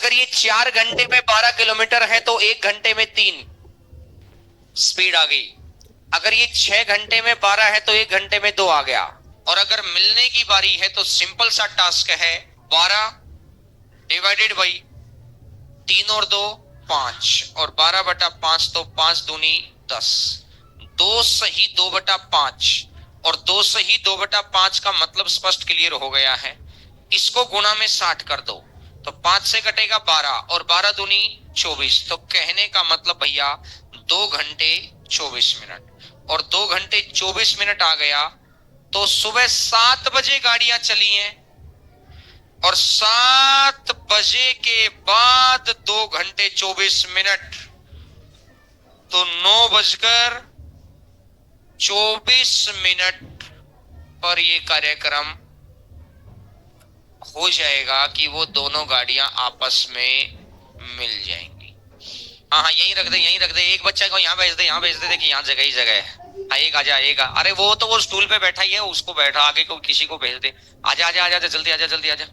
अगर ये 4 घंटे में 12 किलोमीटर है तो 1 घंटे में 3 स्पीड आ गई। अगर ये 6 घंटे में 12 है तो 1 घंटे में 2 आ गया। और अगर मिलने की बारी है तो सिंपल सा टास्क है, 12 डिवाइडेड बाई 3 और 2 5, और 12/5 तो 5 दूनी 10, 2 सही 2/5, और 2 सही 2/5 का मतलब स्पष्ट क्लियर हो गया है। इसको गुणा में 60 कर दो तो 5 से कटेगा 12, और 12 दूनी 24, तो कहने का मतलब भैया 2 घंटे 24 मिनट, और 2 घंटे 24 मिनट आ गया। तो सुबह 7 बजे गाड़ियां चली हैं, और 7 बजे के बाद 2 घंटे 24 मिनट, तो 9:24 पर ये कार्यक्रम हो जाएगा कि वो दोनों गाड़ियां आपस में मिल जाएंगी। हाँ, यहीं रख दे, यहीं रख दे। एक बच्चा को यहाँ भेज दे, यहाँ भेज दे, देखिए यहाँ जगह ही जगह है। एक आजा, एक अरे वो तो वो स्टूल पे बैठा ही है, उसको बैठा, आगे को किसी को भेज दे। आजा आजा आजा, जल्दी आजा, जल्दी आजा,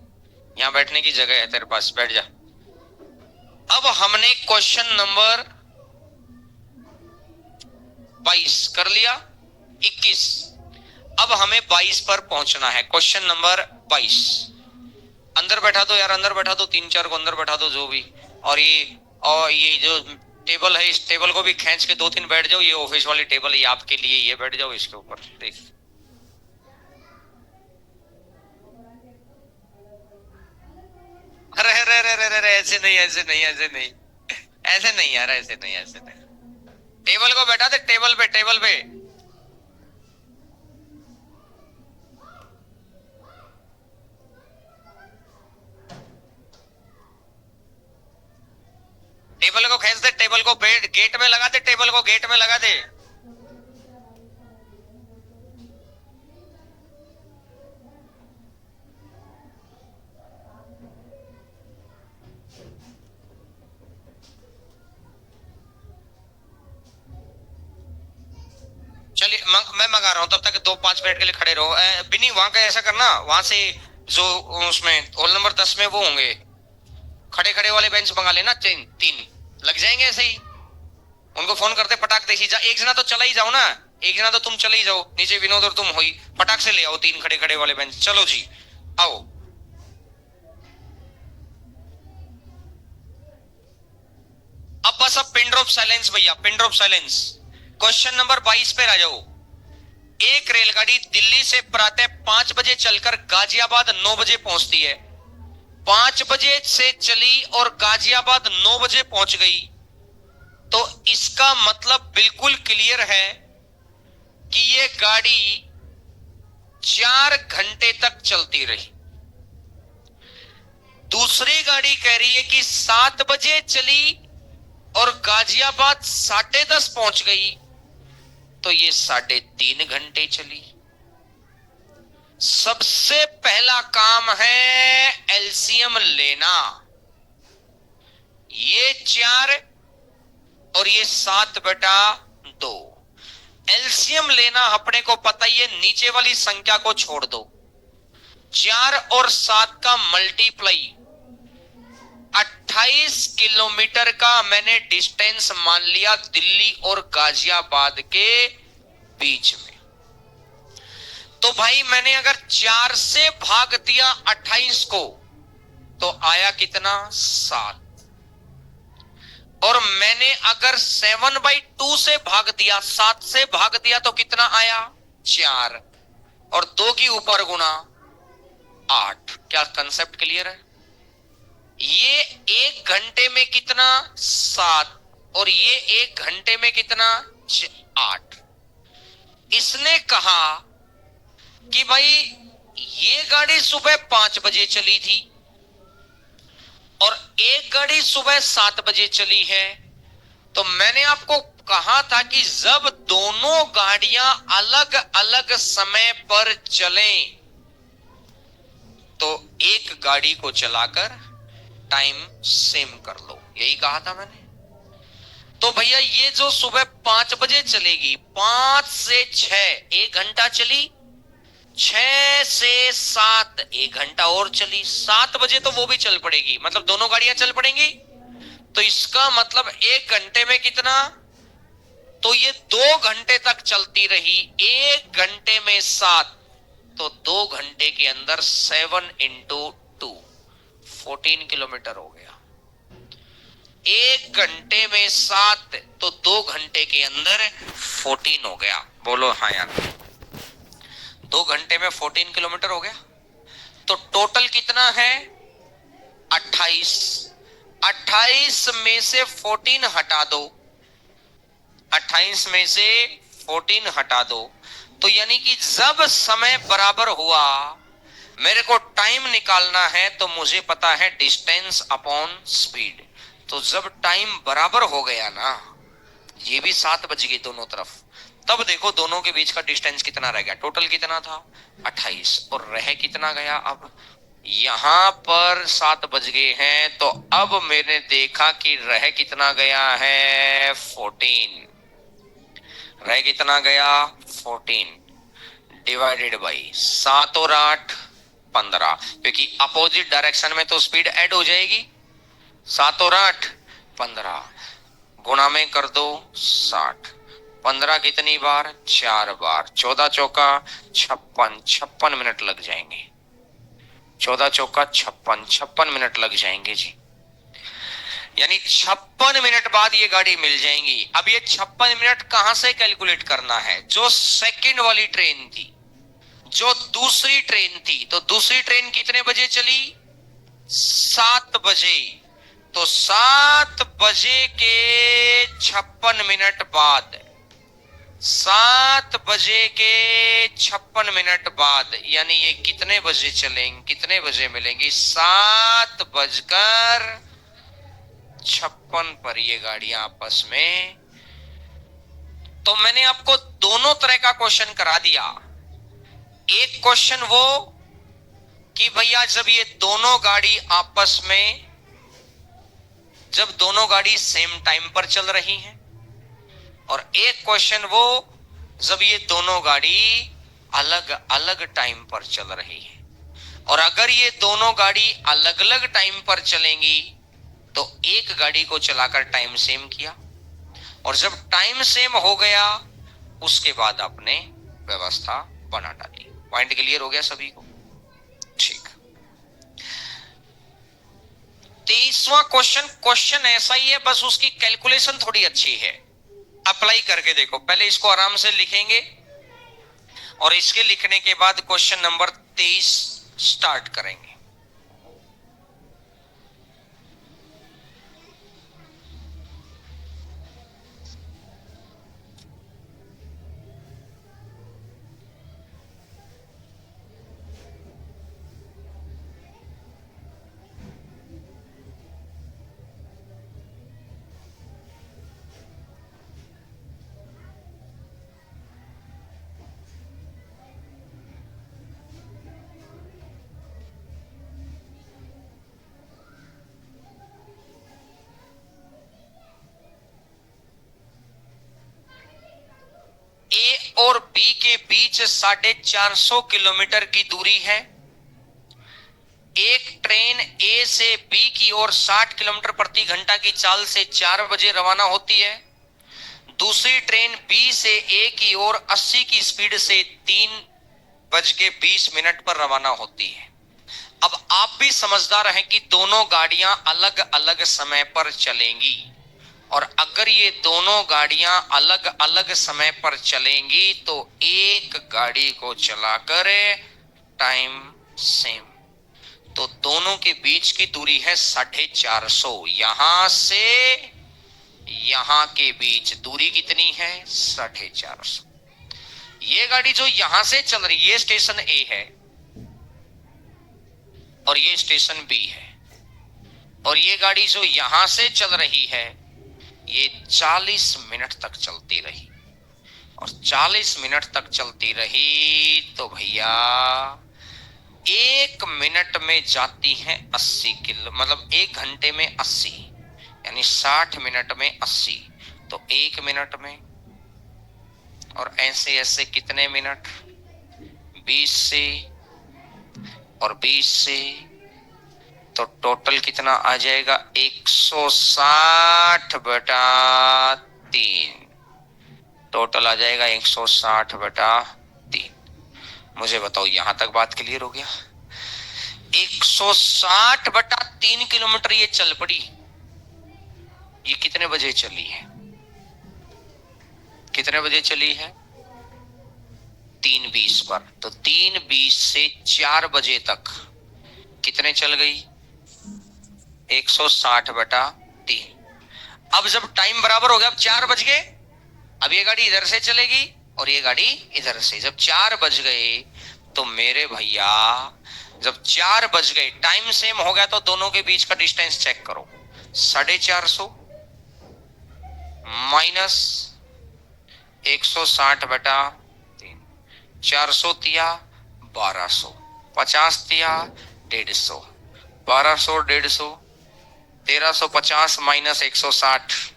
यहाँ बैठने की जगह है तेरे पास, बैठ जा। अब हमने क्वेश्चन नंबर 22 कर लिया, 21। अब हमें 22 पर पहुंचना है। क्वेश्चन नंबर 22, अंदर बैठा दो यार, अंदर बैठा दो, 3-4 को अंदर बैठा दो जो भी। और ये जो टेबल है, इस टेबल को भी खींच के 2-3 बैठ जाओ। ये ऑफिस वाली टेबल है आपके लिए, ये बैठ जाओ इसके ऊपर। देख, अरे अरे अरे अरे, ऐसे नहीं, ऐसे नहीं, ऐसे नहीं, ऐसे नहीं यार, ऐसे नहीं, ऐसे नहीं। टेबल को बैठा दे, टेबल पे, टेबल पे। टेबल को खींच दे, टेबल को बेड गेट में लगा दे, टेबल को गेट में लगा दे। चलिए मैं मंगा रहा हूं, तब तक 2-5 मिनट के लिए खड़े रहो। बिनी, वहां का ऐसा करना, वहां से जो उसमें होल नंबर 10 में वो होंगे खड़े खड़े वाले बेंच मंगा लेना, 3 लग जाएंगे ऐसे ही। उनको फोन करते, पटाख देसी जा, एक जना तो चला ही जाओ ना, एक जना तो तुम चले ही जाओ नीचे, विनोद और तुम हो ही, फटाक से ले आओ 3 खड़े खड़े वाले बेंच। चलो जी, आओ। अब बस अब पिन ड्रॉप साइलेंस भैया, pin drop silence. Question number 22 पे आ जाओ। एक रेलगाड़ी दिल्ली से प्रातः 5 बजे चलकर गाजियाबाद 9 बजे पहुंचती है। 5 बजे से चली और गाजियाबाद 9 बजे पहुंच गई, तो इसका मतलब बिल्कुल क्लियर है कि ये गाड़ी 4 घंटे तक चलती रही। दूसरी गाड़ी कह रही है कि 7 बजे चली और गाजियाबाद 10:30 पहुंच गई, तो ये 3.5 घंटे चली। सबसे पहला काम है एलसीएम लेना। ये 4 और ये 7/2, एलसीएम लेना अपने को पता ही है, नीचे वाली संख्या को छोड़ दो। 4 और 7 का मल्टीप्लाई 28 किलोमीटर का मैंने डिस्टेंस मान लिया दिल्ली और गाजियाबाद के बीच में। तो भाई मैंने अगर 4 से भाग दिया 28 को तो आया कितना, 7। और मैंने अगर 7/2 से भाग दिया, 7 से भाग दिया तो कितना आया, 4, और 2 की ऊपर गुना 8। क्या कंसेप्ट क्लियर है? ये 1 घंटे में कितना, 7, और ये 1 घंटे में कितना, 8। इसने कहा कि भाई ये गाड़ी सुबह 5 बजे चली थी और एक गाड़ी सुबह 7 बजे चली है, तो मैंने आपको कहा था कि जब दोनों गाड़ियां अलग अलग समय पर चलें तो एक गाड़ी को चलाकर टाइम सेम कर लो, यही कहा था मैंने। तो भैया ये जो सुबह 5 बजे चलेगी, 5 से 6 1 घंटा चली, 6 से 7, 1 घंटा और चली, 7 बजे तो वो भी चल पड़ेगी, मतलब दोनों गाड़ियां चल पड़ेंगी। तो इसका मतलब 1 घंटे में कितना, तो ये 2 घंटे तक चलती रही, 1 घंटे में 7, तो 2 घंटे के अंदर 7 × 2 14 किलोमीटर हो गया। 1 घंटे में 7, तो 2 घंटे के अंदर 14 हो गया। बोलो हाँ यार, 2 घंटे में 14 किलोमीटर हो गया। तो टोटल कितना है, 28। 28 में से 14 हटा दो, 28 में से 14 हटा दो, तो यानी कि जब समय बराबर हुआ, मेरे को टाइम निकालना है, तो मुझे पता है डिस्टेंस अपॉन स्पीड। तो जब टाइम बराबर हो गया ना, ये भी 7 बज गए दोनों तरफ, तब देखो दोनों के बीच का डिस्टेंस कितना रह गया। टोटल कितना था 28, और रह कितना गया। अब यहां पर 7 बज गए हैं, तो अब मैंने देखा कि रह कितना गया है 14। रह कितना गया 14 डिवाइडेड बाई 7 और 8 15, क्योंकि अपोजिट डायरेक्शन में तो स्पीड ऐड हो जाएगी। 7 और 8 15, गुणा में कर दो 60। 15 कितनी बार, 4 बार। 14 चौका 56, 56 मिनट लग जाएंगे। 14 चौका 56, 56 मिनट लग जाएंगे जी। यानी 56 मिनट बाद ये गाड़ी मिल जाएंगी। अब ये 56 मिनट कहां से कैलकुलेट करना है, जो सेकंड वाली ट्रेन थी, जो दूसरी ट्रेन थी, तो दूसरी ट्रेन कितने बजे चली, 7 बजे। तो 7 बजे के 56 मिनट बाद, 7 बजे के 56 मिनट बाद, यानी ये कितने बजे चलेंगे, कितने बजे मिलेंगी, 7:56 पर ये गाड़ियां आपस में। तो मैंने आपको दोनों तरह का क्वेश्चन करा दिया। एक क्वेश्चन वो कि भैया जब ये दोनों गाड़ी आपस में, जब दोनों गाड़ी सेम टाइम पर चल रही हैं, और एक क्वेश्चन वो जब ये दोनों गाड़ी अलग अलग टाइम पर चल रही है। और अगर ये दोनों गाड़ी अलग अलग टाइम पर चलेंगी, तो एक गाड़ी को चलाकर टाइम सेम किया, और जब टाइम सेम हो गया, उसके बाद आपने व्यवस्था बना डाली। पॉइंट क्लियर हो गया सभी को, ठीक। 23वां क्वेश्चन, क्वेश्चन ऐसा ही है, बस उसकी कैलकुलेशन थोड़ी अच्छी है। अप्लाई करके देखो, पहले इसको आराम से लिखेंगे, और इसके लिखने के बाद क्वेश्चन नंबर 23 स्टार्ट करेंगे। ए और बी के बीच 450 किलोमीटर की दूरी है। एक ट्रेन ए से बी की ओर 60 किलोमीटर प्रति घंटा की चाल से 4 बजे रवाना होती है। दूसरी ट्रेन बी से ए की ओर 80 की स्पीड से 3:20 पर रवाना होती है। अब आप भी समझदार हैं कि दोनों गाड़ियां अलग अलग समय पर चलेंगी, और अगर ये दोनों गाड़ियां अलग अलग समय पर चलेंगी, तो एक गाड़ी को चलाकर टाइम सेम। तो दोनों के बीच की दूरी है 450। यहां से यहां के बीच दूरी कितनी है 450। ये गाड़ी जो यहां से चल रही है, ये स्टेशन ए है और ये स्टेशन बी है, और ये गाड़ी जो यहां से चल रही है, ये 40 मिनट तक चलती रही, और 40 मिनट तक चलती रही, तो भैया 1 मिनट में जाती है 80 किलो, मतलब 1 घंटे में 80, यानी 60 मिनट में 80, तो 1 मिनट में, और ऐसे ऐसे कितने मिनट, 20 से और 20 से, तो टोटल कितना आ जाएगा 160/3। टोटल आ जाएगा 160/3। मुझे बताओ यहां तक बात क्लियर हो गया? 160/3 किलोमीटर ये चल पड़ी। ये कितने बजे चली है? कितने बजे चली है? 3:20 पर। तो 3:20 से 4 बजे तक कितने चल गई? 160/3। अब जब टाइम बराबर हो गया, अब 4 बज गए, अब ये गाड़ी इधर से चलेगी और ये गाड़ी इधर से। जब 4 बज गए तो मेरे भैया, जब 4 बज गए, टाइम सेम हो गया, तो दोनों के बीच का डिस्टेंस चेक करो। 450 माइनस 160/3। 400 तिया 1200, 50 तिया 150, 1200 150, 1350 माइनस 160,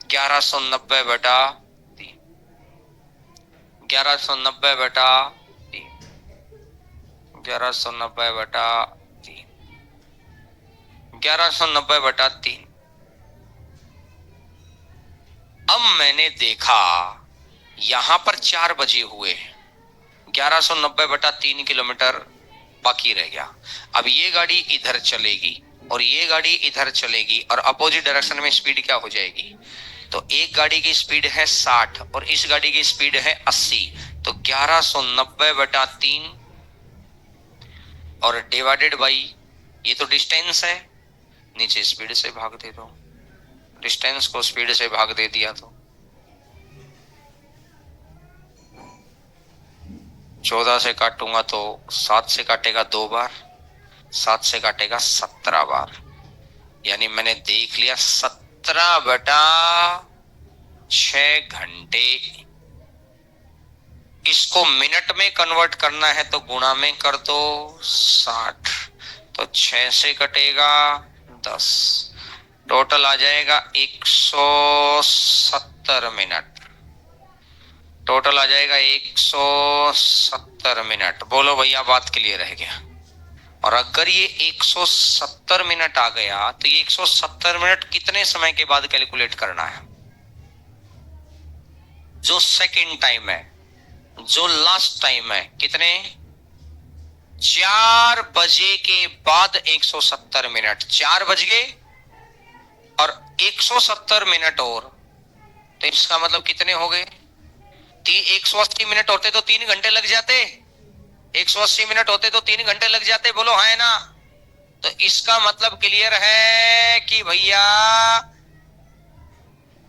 1190/3। 1190/3। 1190/3। 1190/3। अब मैंने देखा यहां पर 4 बजे हुए, 1190/3 किलोमीटर बाकी रह गया। अब ये गाड़ी इधर चलेगी और ये गाड़ी इधर चलेगी और अपोजिट डायरेक्शन में स्पीड क्या हो जाएगी? तो एक गाड़ी की स्पीड है 60 और इस गाड़ी की स्पीड है 80। तो 1190/3 और डिवाइडेड बाई, ये तो डिस्टेंस है, नीचे स्पीड से भाग दे दो। डिस्टेंस को स्पीड से भाग दे दिया तो 14 से काटूंगा तो 7 से काटेगा 2 बार, 7 से काटेगा 17 बार। यानी मैंने देख लिया 17/6 घंटे। इसको मिनट में कन्वर्ट करना है तो गुणा में कर दो 60, तो 6 से कटेगा 10, टोटल आ जाएगा 170 मिनट। टोटल आ जाएगा 170 मिनट। बोलो भैया बात क्लियर है क्या? और अगर ये 170 मिनट आ गया तो ये 170 मिनट कितने समय के बाद कैलकुलेट करना है? जो सेकंड टाइम है, जो लास्ट टाइम है, कितने? 4 बजे के बाद 170 मिनट। 4 बज गए और 170 मिनट और, तो इसका मतलब कितने हो गए? 180 मिनट होते तो 3 घंटे लग जाते। 180 मिनट होते तो 3 घंटे लग जाते। बोलो है ना? तो इसका मतलब क्लियर है कि भैया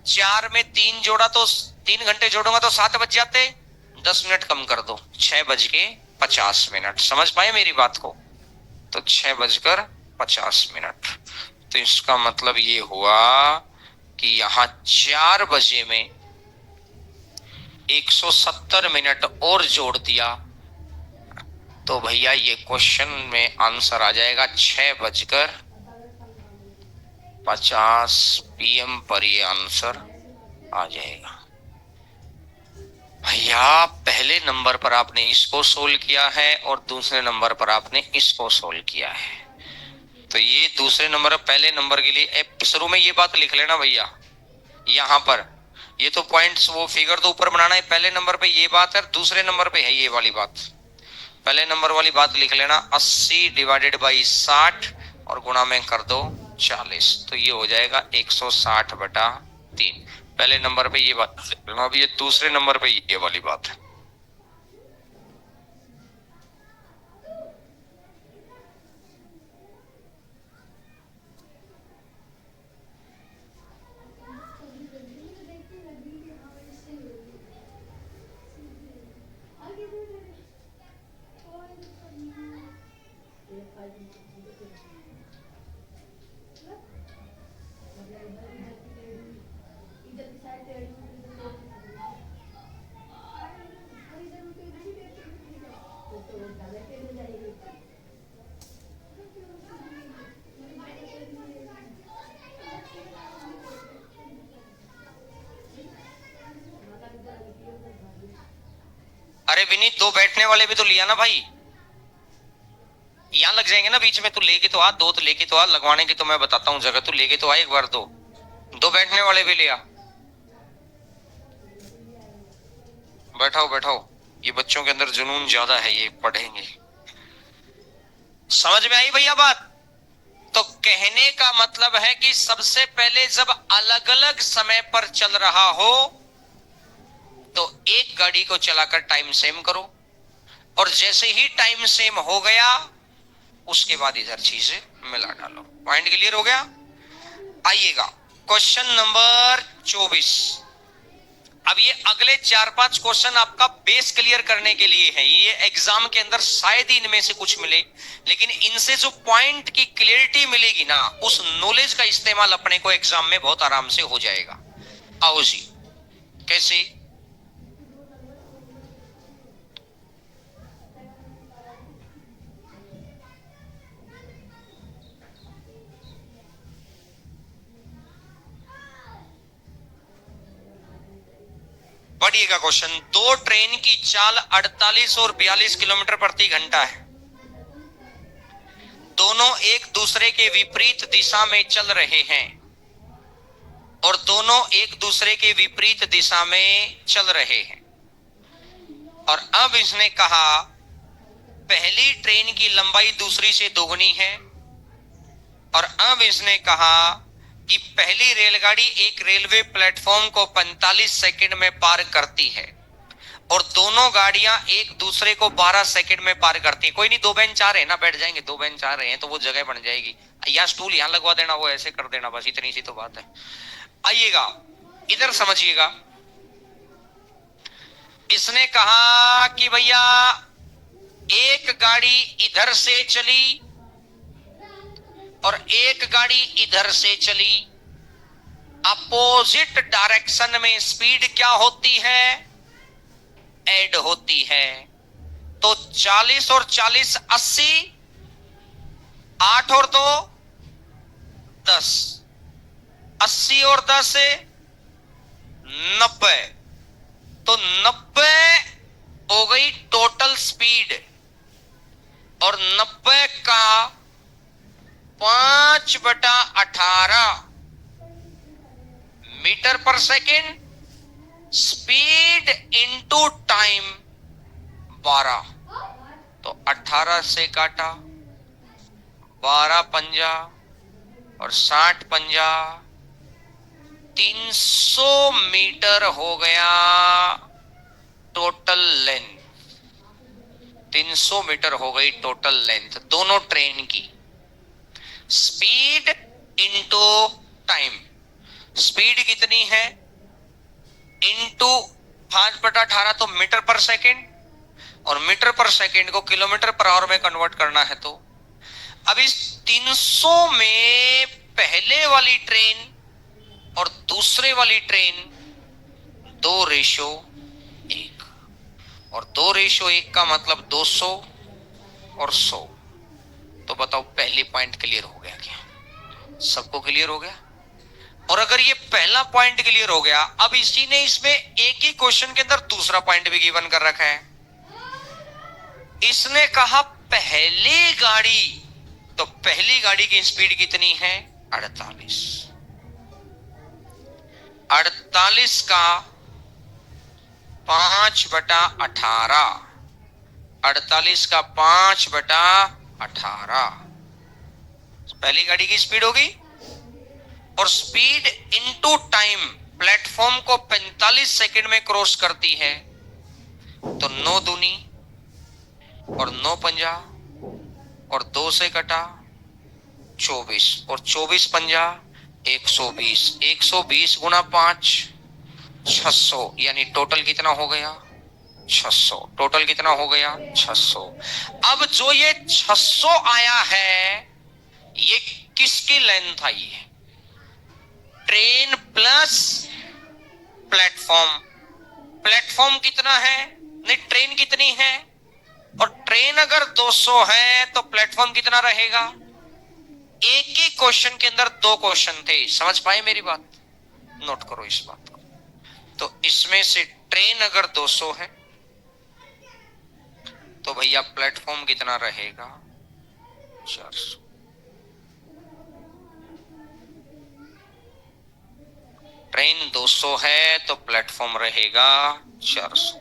4 में 3 जोड़ा तो 3 घंटे जोड़ूंगा तो 7 बज जाते। 10 मिनट कम कर दो, 6:50। समझ पाए मेरी बात को? तो 6:50। तो इसका मतलब ये हुआ कि यहां 4 बजे में 170 मिनट और जोड़ दिया तो भैया ये क्वेश्चन में आंसर आ जाएगा 6:50 PM पर ये आंसर आ जाएगा। भैया पहले नंबर पर आपने इसको सोल्व किया है और दूसरे नंबर पर आपने इसको सोल्व किया है। तो ये दूसरे नंबर, पहले नंबर के लिए शुरू में ये बात लिख लेना भैया। यहां पर ये तो पॉइंट्स, वो फिगर तो ऊपर बनाना है। पहले नंबर पे ये बात है, दूसरे नंबर पे है ये वाली बात। पहले नंबर वाली बात लिख लेना 80/60 और गुणा में कर दो 40, तो ये हो जाएगा 160/3। पहले नंबर पे ये बात। अब ये दूसरे नंबर पे ये वाली बात है। अरे विनीत, दो बैठने वाले भी तो लिया ना भाई, यहां लग जाएंगे ना बीच में। तू लेके तो आ, दो तो लेके तो आ, लगवाने की तो मैं बताता हूँ जगह, तू लेके तो आ एक बार। दो दो बैठने वाले भी लिया। बैठाओ बैठाओ, ये बच्चों के अंदर जुनून ज्यादा है, ये पढ़ेंगे। समझ में आई भैया बात? तो कहने का मतलब है कि सबसे पहले जब अलग अलग समय पर चल रहा हो तो एक गाड़ी को चलाकर टाइम सेम करो, और जैसे ही टाइम सेम हो गया उसके बाद इधर चीजें मिला डालो। पॉइंट क्लियर हो गया? आइएगा क्वेश्चन नंबर 24। अब ये अगले 4-5 क्वेश्चन आपका बेस क्लियर करने के लिए है। ये एग्जाम के अंदर शायद ही इनमें से कुछ मिले, लेकिन इनसे जो पॉइंट की क्लियरिटी मिलेगी ना, उस नॉलेज का इस्तेमाल अपने को एग्जाम में बहुत आराम से हो जाएगा। आओ जी, कैसे? पढ़िएगा क्वेश्चन। दो ट्रेन की चाल 48 और 42 किलोमीटर प्रति घंटा है। दोनों एक दूसरे के विपरीत दिशा में चल रहे हैं, और दोनों एक दूसरे के विपरीत दिशा में चल रहे हैं। और अब इसने कहा पहली ट्रेन की लंबाई दूसरी से दोगुनी है, और अब इसने कहा कि पहली रेलगाड़ी एक रेलवे प्लेटफॉर्म को 45 सेकंड में पार करती है, और दोनों गाड़ियां एक दूसरे को 12 सेकंड में पार करती है। कोई नहीं, दो बेंच आ रहे हैं ना, बैठ जाएंगे। दो बेंच आ रहे हैं तो वो जगह बन जाएगी, या स्टूल यहां लगवा देना, वो ऐसे कर देना, बस इतनी सी तो बात है। आइएगा इधर समझिएगा। इसने कहा कि भैया एक गाड़ी इधर से चली और एक गाड़ी इधर से चली, अपोजिट डायरेक्शन में स्पीड क्या होती है? ऐड होती है। तो 40 और 40 80, 8 और 2 10, 80 और 10 90। तो 90 हो गई टोटल स्पीड, और 90 का 5/18 मीटर पर सेकेंड, स्पीड इंटू टाइम 12। तो 18 से काटा, 12 पंजा और 60 पंजा, 300 मीटर हो गया टोटल लेंथ। 300 मीटर हो गई टोटल लेंथ दोनों ट्रेन की। स्पीड इंटू टाइम, स्पीड कितनी है इंटू 5/18 तो मीटर पर सेकेंड, और मीटर पर सेकेंड को किलोमीटर पर आवर में कन्वर्ट करना है। तो अब इस 300 में पहले वाली ट्रेन और दूसरे वाली ट्रेन 2:1, और 2:1 का मतलब 200 और 100। तो बताओ पहली पॉइंट क्लियर हो गया क्या? सबको क्लियर हो गया? और अगर ये पहला पॉइंट क्लियर हो गया, अब इसी ने इसमें एक ही क्वेश्चन के अंदर दूसरा पॉइंट भी गिवन कर रखा है। इसने कहा पहली गाड़ी, तो पहली गाड़ी की स्पीड कितनी है? 48। 48 का 5/18, 48 का 5/18 पहली गाड़ी की स्पीड होगी। और स्पीड इनटू टाइम, प्लेटफॉर्म को 45 सेकंड में क्रॉस करती है। तो 9 दूनी और 9 पंजा और 2 से कटा 24, और 24 पंजा 120, 120 गुना 5 600, यानी टोटल कितना हो गया? 600। टोटल कितना हो गया? 600। अब जो ये 600 आया है, ये किसकी लेंथ आई है? Train plus platform. प्लेटफॉर्म कितना है? नहीं, ट्रेन कितनी है? और ट्रेन अगर 200 है तो प्लेटफॉर्म कितना रहेगा? एक ही क्वेश्चन के अंदर दो क्वेश्चन थे, समझ पाए मेरी बात? नोट करो इस बात को। तो इसमें से ट्रेन अगर 200 है तो भैया प्लेटफॉर्म कितना रहेगा? 400। ट्रेन 200 है तो प्लेटफॉर्म रहेगा 400।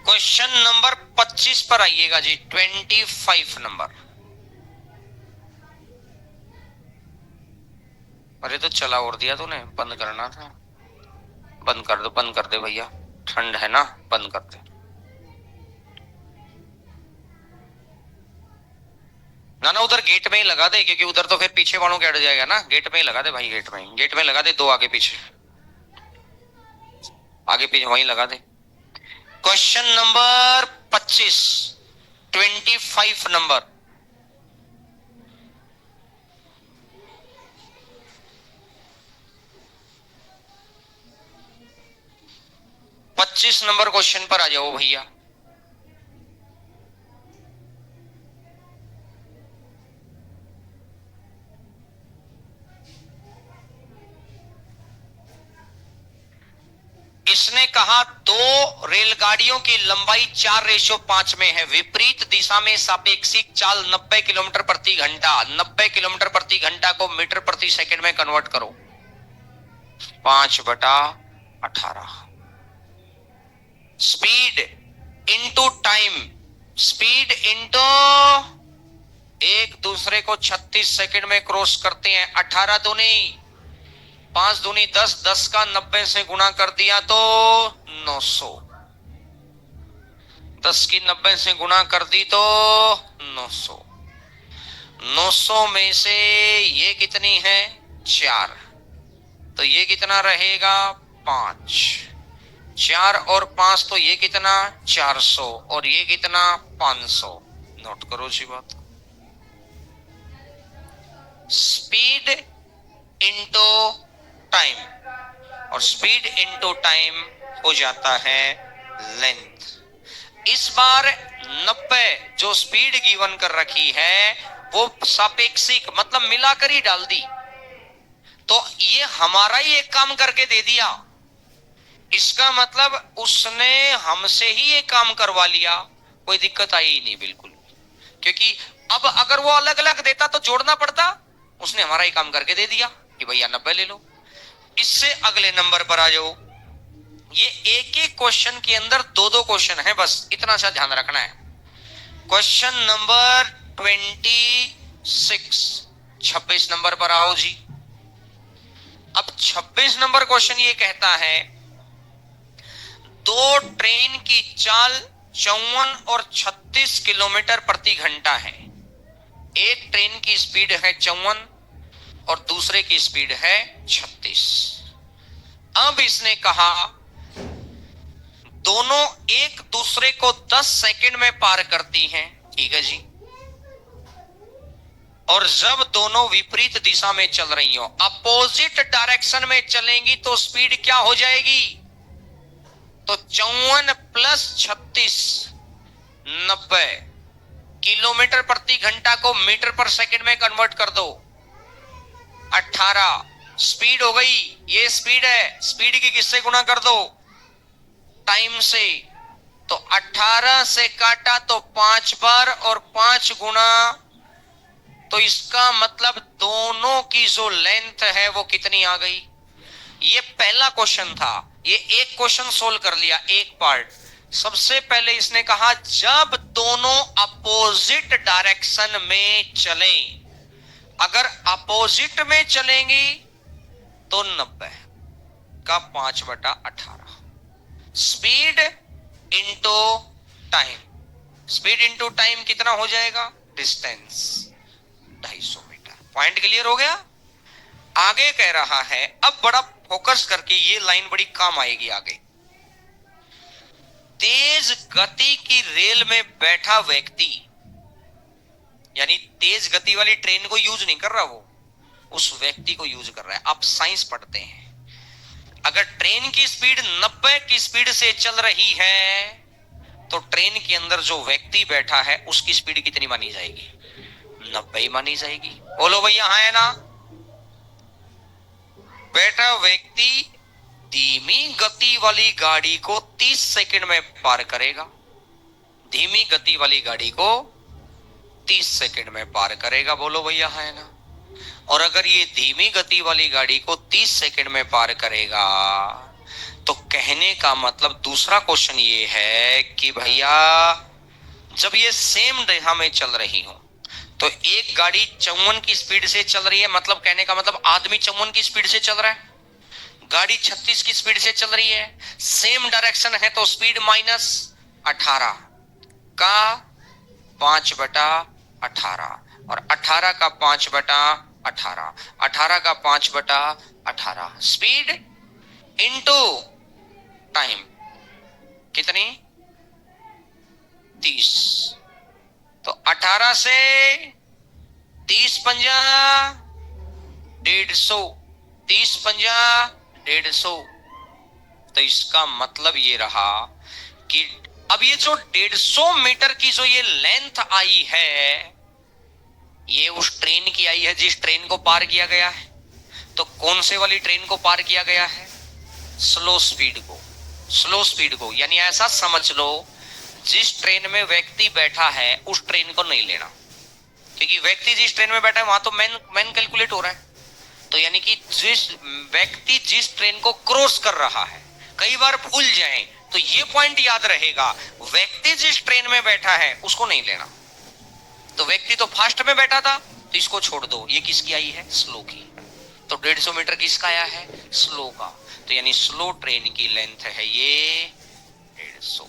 क्वेश्चन नंबर 25 पर आइएगा जी, 25 नंबर। अरे तो चला और दिया तूने, बंद करना था। बंद कर दो, बंद कर दे भैया, ठंड है ना, बंद कर दे। ना ना उधर गेट में ही लगा दे, क्योंकि उधर तो फिर पीछे वालों के अड़ जाएगा ना। गेट में ही लगा दे भाई, गेट में लगा दे, दो आगे पीछे, आगे पीछे वहीं लगा दे। क्वेश्चन नंबर 25, 25 नंबर। पच्चीस नंबर क्वेश्चन पर आ जाओ भैया। इसने कहा दो रेलगाड़ियों की लंबाई 4:5 में है, विपरीत दिशा में सापेक्षिक चाल 90 किलोमीटर प्रति घंटा। 90 किलोमीटर प्रति घंटा को मीटर प्रति सेकंड में कन्वर्ट करो। 5/18। Speed into time, speed into, एक दूसरे को 36 सेकंड में क्रॉस करते हैं। 18 दूनी 5 दूनी 10, 10 का 90 से गुणा कर दिया तो 900। 10 की 90 से गुणा कर दी तो 900। 900 में से ये कितनी है? 4, तो ये कितना रहेगा? 5। 4 और 5 तो ये कितना? 400, और ये कितना? 500। नोट करो जी बात। स्पीड इनटू टाइम, और स्पीड इनटू टाइम हो जाता है लेंथ। इस बार 90 जो स्पीड गिवन कर रखी है वो सापेक्षिक, मतलब मिलाकर ही डाल दी, तो ये हमारा ही एक काम करके दे दिया। इसका मतलब उसने हमसे ही एक काम करवा लिया, कोई दिक्कत आई ही नहीं बिल्कुल। क्योंकि अब अगर वो अलग अलग देता तो जोड़ना पड़ता, उसने हमारा ही काम करके दे दिया कि भैया 90 ले लो। इससे अगले नंबर पर आ जाओ। ये एक एक क्वेश्चन के अंदर दो दो क्वेश्चन है, बस इतना सा ध्यान रखना है। क्वेश्चन नंबर 26, 26 नंबर पर आओ जी। अब 26 नंबर क्वेश्चन ये कहता है दो ट्रेन की चाल 54 और 36 किलोमीटर प्रति घंटा है। एक ट्रेन की स्पीड है 54 और दूसरे की स्पीड है 36। अब इसने कहा दोनों एक दूसरे को 10 सेकंड में पार करती हैं, ठीक है जी। और जब दोनों विपरीत दिशा में चल रही हो, अपोजिट डायरेक्शन में चलेंगी तो स्पीड क्या हो जाएगी? तो 54 प्लस 36 90 किलोमीटर प्रति घंटा को मीटर पर सेकंड में कन्वर्ट कर दो। 18 स्पीड हो गई, ये स्पीड है, स्पीड की किससे गुणा कर दो? टाइम से। तो 18 से काटा तो 5 बार और 5 गुणा, तो इसका मतलब दोनों की जो लेंथ है वो कितनी आ गई? ये पहला क्वेश्चन था, ये एक क्वेश्चन सोल्व कर लिया, एक पार्ट। सबसे पहले इसने कहा जब दोनों अपोजिट डायरेक्शन में चलें, अगर अपोजिट में चलेंगी तो 90 का 5/18। Speed into time, speed into time कितना हो जाएगा? Distance 250 metre. पॉइंट क्लियर हो गया? आगे कह रहा है, अब बड़ा फोकस करके ये लाइन बड़ी काम आएगी आगे। तेज गति की रेल में बैठा व्यक्ति, यानी तेज गति वाली ट्रेन को यूज नहीं कर रहा, वो उस व्यक्ति को यूज कर रहा है। आप साइंस पढ़ते हैं, अगर ट्रेन की स्पीड 90 की स्पीड से चल रही है तो ट्रेन के अंदर जो व्यक्ति बैठा है उसकी स्पीड कितनी मानी जाएगी? 90 मानी जाएगी। बोलो भैया, हाँ है ना? बैठा व्यक्ति धीमी गति वाली गाड़ी को 30 सेकंड में पार करेगा। धीमी गति वाली गाड़ी को 30 सेकंड में पार करेगा। बोलो भैया, है ना? और अगर ये धीमी गति वाली गाड़ी को 30 सेकंड में पार करेगा तो कहने का मतलब दूसरा क्वेश्चन ये है कि भैया जब ये सेम दिशा में चल रही हो तो एक गाड़ी 54 की स्पीड से चल रही है, मतलब कहने का मतलब आदमी 54 की स्पीड से चल रहा है, गाड़ी 36 की स्पीड से चल रही है, सेम डायरेक्शन है, तो स्पीड -18 का 5/18 और 18 का 5/18, 18 का 5/18, स्पीड इनटू टाइम कितनी? 30। तो 18 से 30 पंजा 150, 30 पंजा 150। तो इसका मतलब ये रहा कि अब ये जो 150 मीटर की जो ये लेंथ आई है, ये उस ट्रेन की आई है जिस ट्रेन को पार किया गया है। तो कौन से वाली ट्रेन को पार किया गया है? स्लो स्पीड को। स्लो स्पीड को, यानी ऐसा समझ लो जिस ट्रेन में व्यक्ति बैठा है उस ट्रेन को नहीं लेना, क्योंकि व्यक्ति जिस ट्रेन में बैठा है वहां तो मैन कैलकुलेट हो रहा है। तो यानी कि जिस व्यक्ति जिस ट्रेन को क्रॉस कर रहा है, कई बार भूल जाएं तो ये पॉइंट याद रहेगा, व्यक्ति जिस ट्रेन में बैठा है उसको नहीं लेना। तो व्यक्ति तो फास्ट में बैठा था तो इसको छोड़ दो, ये किसकी आई है? स्लो की। तो 150 मीटर किसका आया है? स्लो का। तो यानी स्लो ट्रेन की लेंथ है ये 150।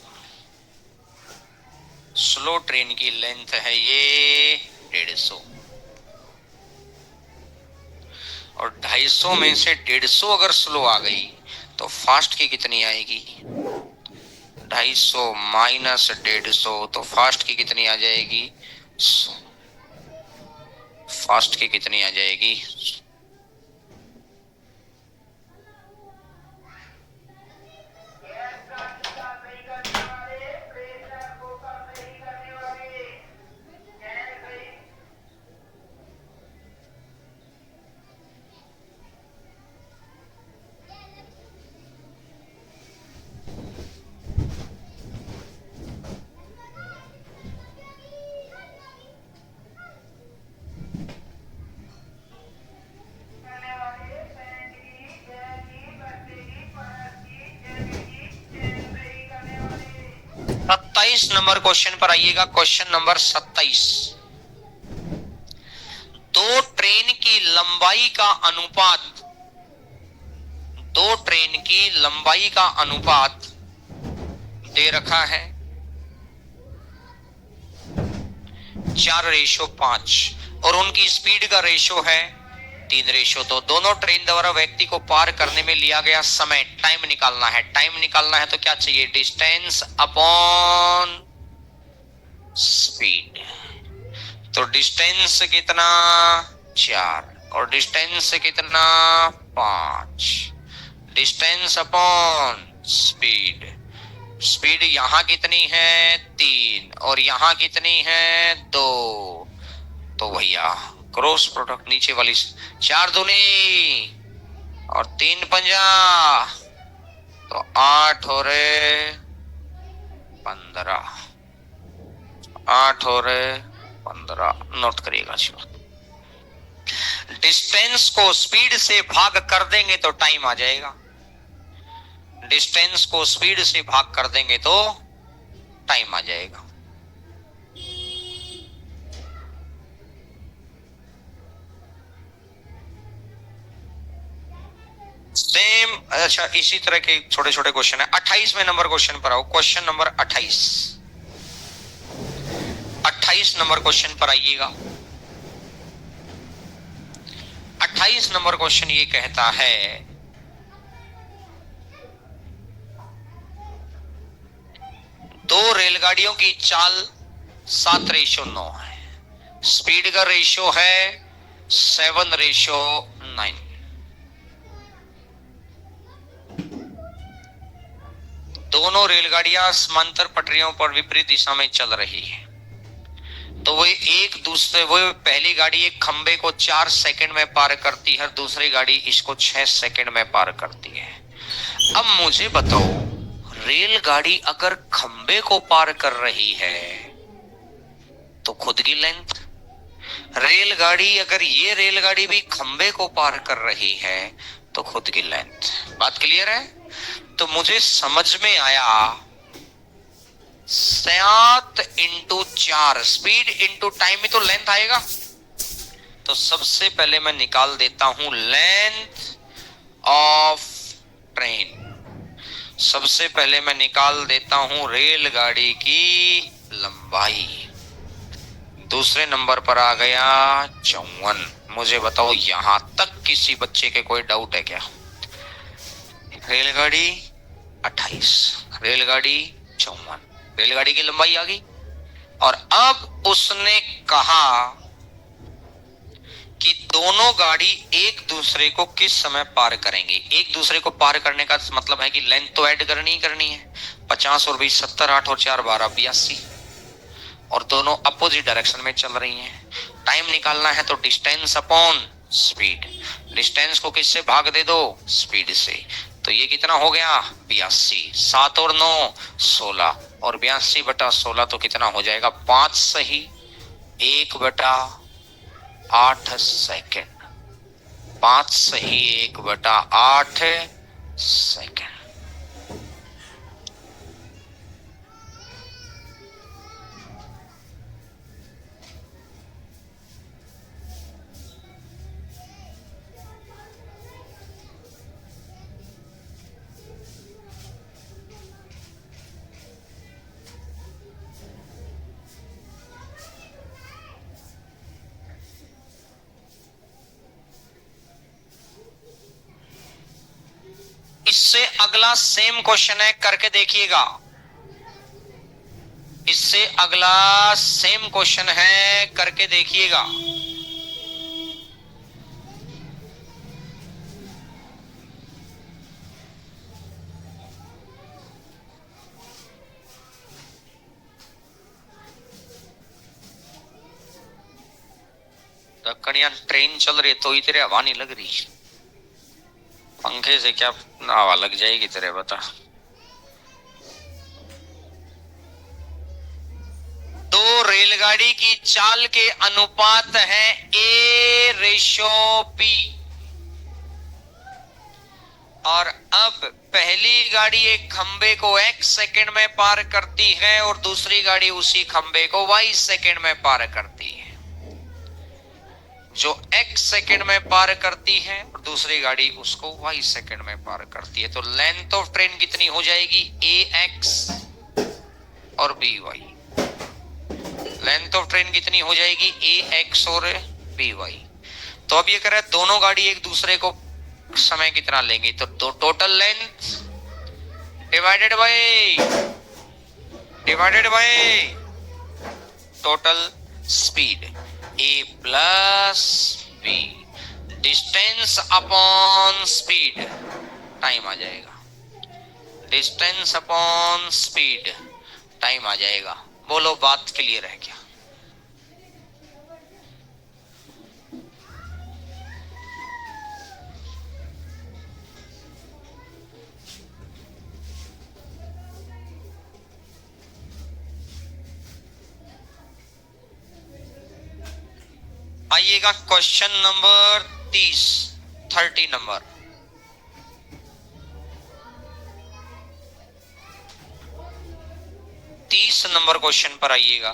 स्लो ट्रेन की लेंथ है ये 150। और 250 में से 150 अगर स्लो आ गई तो फास्ट की कितनी आएगी? 250 माइनस 150, तो फास्ट की कितनी आ जाएगी? फास्ट की कितनी आ जाएगी? नंबर क्वेश्चन पर आइएगा। Question number 27। दो ट्रेन की लंबाई का अनुपात, दो ट्रेन की लंबाई का अनुपात दे रखा है 4:5 और उनकी स्पीड का रेशो है 3:। तो दोनों ट्रेन द्वारा व्यक्ति को पार करने में लिया गया समय, टाइम निकालना है। टाइम निकालना है तो क्या चाहिए? Distance upon speed. तो डिस्टेंस कितना? 4 और डिस्टेंस कितना? 5। Distance upon speed. स्पीड यहां कितनी है? 3 और यहां कितनी है? 2। तो भैया क्रॉस प्रोडक्ट नीचे वाली 4 दूनी और 3 पंजा, तो 8 हो रहे 15। 8 हो रहे 15। नोट करिएगा जी। डिस्टेंस को स्पीड से भाग कर देंगे तो टाइम आ जाएगा। डिस्टेंस को स्पीड से भाग कर देंगे तो टाइम आ जाएगा। सेम। अच्छा, इसी तरह के छोटे छोटे क्वेश्चन है। 28वें नंबर क्वेश्चन पर आओ। Question number 28। 28 नंबर क्वेश्चन पर आइएगा। 28 नंबर क्वेश्चन ये कहता है, दो रेलगाड़ियों की चाल 7:9 है, स्पीड का रेशियो है 7:9। दोनों रेलगाड़ियां समांतर पटरियों पर विपरीत दिशा में चल रही है। तो वो पहली गाड़ी एक खंबे को 4 सेकंड में पार करती है, दूसरी गाड़ी इसको 6 सेकंड में पार करती है। अब मुझे बताओ, रेलगाड़ी अगर खंबे को पार कर रही है तो खुद की लेंथ, ये रेलगाड़ी भी खंबे को पार कर रही है तो खुद की लेंथ। बात क्लियर है? तो मुझे समझ में आया 7 × 4 स्पीड इंटू टाइम में तो लेंथ आएगा। तो सबसे पहले मैं निकाल देता हूं लेंथ ऑफ ट्रेन। सबसे पहले मैं निकाल देता हूं रेलगाड़ी की लंबाई। दूसरे नंबर पर आ गया 54। मुझे बताओ यहां तक किसी बच्चे के कोई डाउट है क्या? रेलगाड़ी 28, रेलगाड़ी 54, रेलगाड़ी की लंबाई आ गई। और अब उसने कहा कि दोनों गाड़ी एक दूसरे को किस समय पार करेंगे। एक दूसरे को पार करने का मतलब है कि लेंथ तो ऐड करनी ही करनी है। 50 और 20 70, 8 और 4 12 82, और दोनों अपोजिट डायरेक्शन में चल रही हैं। टाइम निकालना है तो डिस्टेंस अपॉन स्पीड। डिस्टेंस को किससे भाग दे दो? स्पीड से। तो ये कितना हो गया? 82। 7 और 9 16, और 82/16 तो कितना हो जाएगा? 5 सही 1/8 सेकेंड। 5 सही 1/8 सेकेंड। इससे अगला सेम क्वेश्चन है, करके देखिएगा। इससे अगला सेम क्वेश्चन है, करके देखिएगा। कड़िया ट्रेन चल रही तो तेरे हवा नहीं लग रही, पंखे से क्या हवा लग जाएगी तेरे, बता। दो रेलगाड़ी की चाल के अनुपात है A/P। और अब पहली गाड़ी एक खंबे को x सेकंड में पार करती है और दूसरी गाड़ी उसी खंबे को y सेकंड में पार करती है। जो x सेकंड में पार करती है और दूसरी गाड़ी उसको y सेकंड में पार करती है। तो लेंथ ऑफ ट्रेन कितनी हो जाएगी? ax और by। लेंथ ऑफ ट्रेन कितनी हो जाएगी? ax और by। तो अब ये कह रहा है दोनों गाड़ी एक दूसरे को समय कितना लेंगे, तो total length divided by total speed a plus b, distance upon speed, time आ जाएगा। डिस्टेंस अपॉन स्पीड, टाइम आ जाएगा। बोलो बात क्लियर है क्या? आइएगा question number 30 number. Number question पर आइएगा।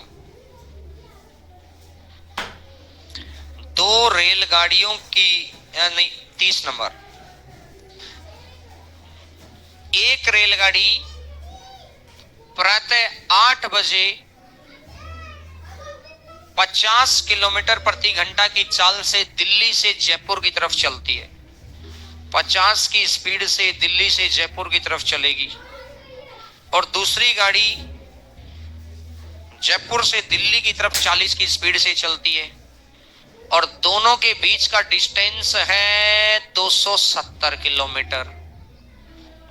दो रेलगाड़ियों की नहीं 30 नंबर। एक रेलगाड़ी प्रातः 8 बजे 50 किलोमीटर प्रति घंटा की चाल से दिल्ली से जयपुर की तरफ चलती है। 50 की स्पीड से दिल्ली से जयपुर की तरफ चलेगी, और दूसरी गाड़ी जयपुर से दिल्ली की तरफ 40 की स्पीड से चलती है, और दोनों के बीच का डिस्टेंस है 270 किलोमीटर।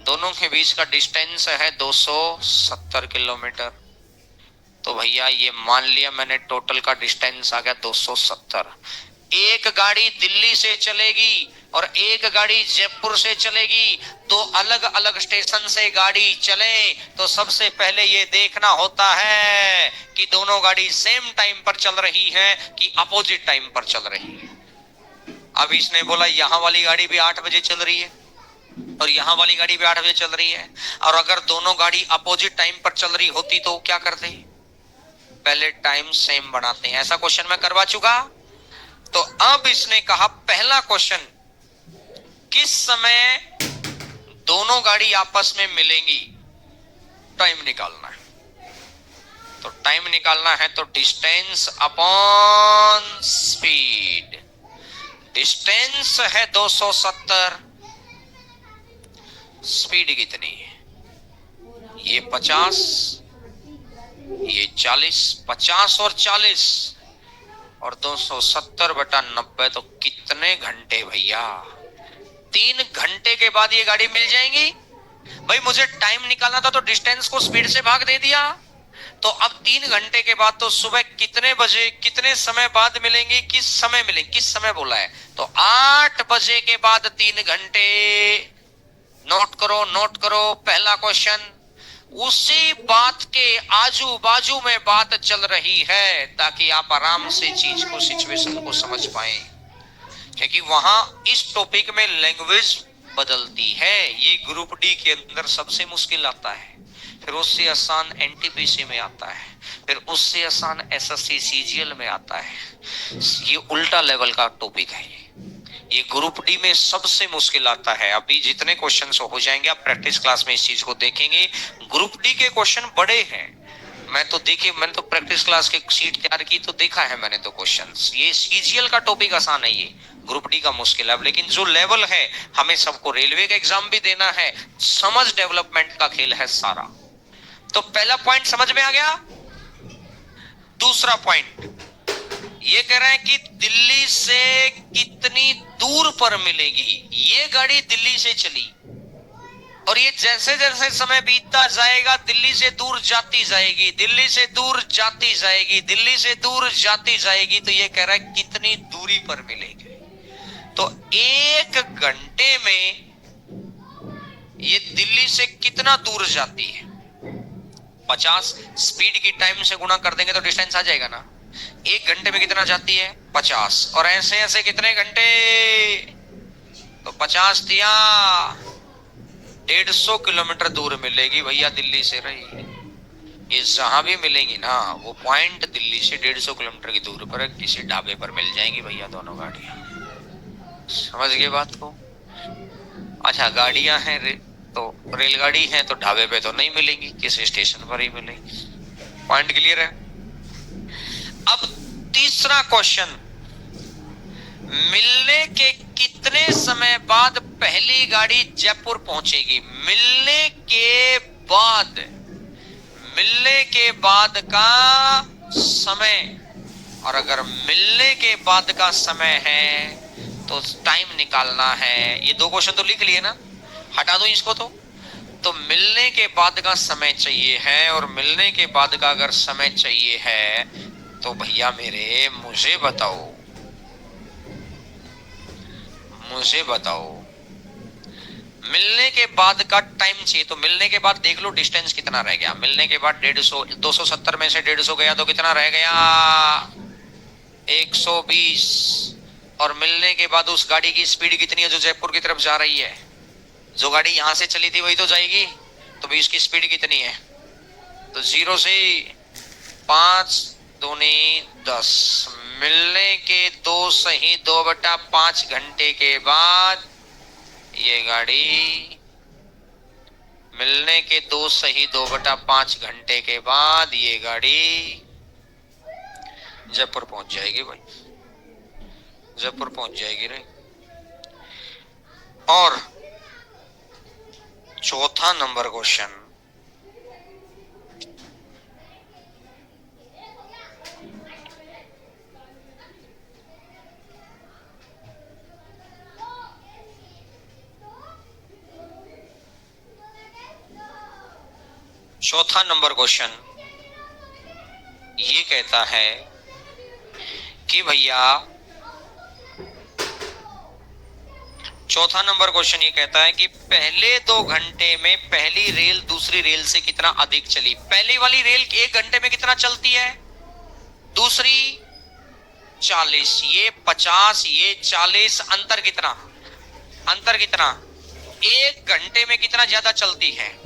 दोनों के बीच का डिस्टेंस है 270 किलोमीटर। तो भैया ये मान लिया मैंने, टोटल का डिस्टेंस आ गया 270। एक गाड़ी दिल्ली से चलेगी और एक गाड़ी जयपुर से चलेगी, तो अलग अलग स्टेशन से गाड़ी चले तो सबसे पहले ये देखना होता है कि दोनों गाड़ी सेम टाइम पर चल रही है कि अपोजिट टाइम पर चल रही है। अब इसने बोला यहां वाली गाड़ी भी 8 बजे चल रही है और यहां वाली गाड़ी भी 8 बजे चल रही है, और अगर दोनों गाड़ी अपोजिट टाइम पर चल रही होती तो क्या करते? पहले टाइम सेम बनाते हैं। ऐसा क्वेश्चन मैं करवा चुका। तो अब इसने कहा पहला क्वेश्चन, किस समय दोनों गाड़ी आपस में मिलेंगी, टाइम निकालना है। तो टाइम निकालना है तो डिस्टेंस अपॉन स्पीड। डिस्टेंस है 270, स्पीड कितनी है? ये 50, ये 40, 50 और 40 और 270/90, तो कितने घंटे भैया? 3 घंटे के बाद ये गाड़ी मिल जाएंगी। भाई मुझे टाइम निकालना था तो डिस्टेंस को स्पीड से भाग दे दिया। तो अब 3 घंटे के बाद तो सुबह कितने बजे, कितने समय बाद मिलेंगी, किस समय मिलेंगी, किस समय बोला है? तो 8 बजे के बाद 3 घंटे। नोट करो, नोट करो पहला क्वेश्चन। उसी बात के आजू बाजू में बात चल रही है ताकि आप आराम से चीज को, सिचुएशन को समझ पाएं, क्योंकि वहां इस टॉपिक में लैंग्वेज बदलती है। ये ग्रुप डी के अंदर सबसे मुश्किल आता है, फिर उससे आसान एनटीपीसी में आता है, फिर उससे आसान एसएससी सीजीएल में आता है। ये उल्टा लेवल का टॉपिक है। ये ग्रुप डी में सबसे मुश्किल आता है। अभी जितने क्वेश्चंस हो जाएंगे आप प्रैक्टिस क्लास में इस चीज को देखेंगे। ग्रुप डी के क्वेश्चन बड़े हैं। मैंने तो प्रैक्टिस क्लास की शीट तैयार की तो देखा है मैंने तो क्वेश्चंस। ये सीजीएल का टॉपिक आसान है, ये ग्रुप डी का मुश्किल है। लेकिन जो लेवल है, हमें सबको रेलवे का एग्जाम भी देना है, समझ डेवलपमेंट का खेल है सारा। तो पहला पॉइंट समझ में आ गया। दूसरा पॉइंट ये कह रहे हैं कि दिल्ली से कितनी दूर पर मिलेगी। ये गाड़ी दिल्ली से चली और ये जैसे जैसे समय बीतता जाएगा दिल्ली से दूर जाती जाएगी, दिल्ली से दूर जाती जाएगी, दिल्ली से दूर जाती जाएगी। तो ये कह रहा है कितनी दूरी पर मिलेगी। तो 1 घंटे में ये दिल्ली से कितना दूर जाती है? 50 स्पीड की टाइम से गुणा कर देंगे तो डिस्टेंस आ जाएगा ना। 1 घंटे में कितना जाती है? 50, और ऐसे ऐसे कितने घंटे? तो 50 दिया 150 किलोमीटर दूर मिलेगी भैया दिल्ली से। रही ये जहां भी मिलेंगी ना, वो पॉइंट दिल्ली से 150 किलोमीटर की दूर पर किसी ढाबे पर मिल जाएंगी भैया दोनों गाड़ियां। समझ गए बात को? अच्छा गाड़ियां हैं तो रेलगाड़ी है तो ढाबे पे तो नहीं मिलेंगी, किसी स्टेशन पर ही मिलेंगी। पॉइंट क्लियर है? अब तीसरा क्वेश्चन, मिलने के कितने समय बाद पहली गाड़ी जयपुर पहुंचेगी? मिलने के बाद का समय, और अगर मिलने के बाद का समय है तो टाइम निकालना है। ये 2 क्वेश्चन तो लिख लिए ना, हटा दो इसको। तो मिलने के बाद का समय चाहिए है, और मिलने के बाद का अगर समय चाहिए है तो भैया मेरे मुझे बताओ मिलने के बाद का टाइम चाहिए। तो मिलने के बाद देख लो डिस्टेंस कितना रह गया। मिलने के बाद 150, 270 में से 150 गया तो कितना रह गया? 120। और मिलने के बाद उस गाड़ी की स्पीड कितनी है जो जयपुर की तरफ जा रही है? जो गाड़ी यहां से चली थी वही तो जाएगी, तो भी इसकी स्पीड कितनी है? तो 0 से 5 दूनी 10। मिलने के 2 सही 2/5 घंटे के बाद ये गाड़ी, मिलने के 2 सही 2/5 घंटे के बाद ये गाड़ी जयपुर पहुंच जाएगी भाई, जयपुर पहुंच जाएगी रे। और चौथा नंबर क्वेश्चन, चौथा नंबर क्वेश्चन ये कहता है कि भैया, चौथा नंबर क्वेश्चन ये कहता है कि पहले 2 घंटे में पहली रेल दूसरी रेल से कितना अधिक चली। पहली वाली रेल 1 घंटे में कितना चलती है, दूसरी 40, ये 50, ये 40, अंतर कितना, अंतर कितना, 1 घंटे में कितना ज्यादा चलती है।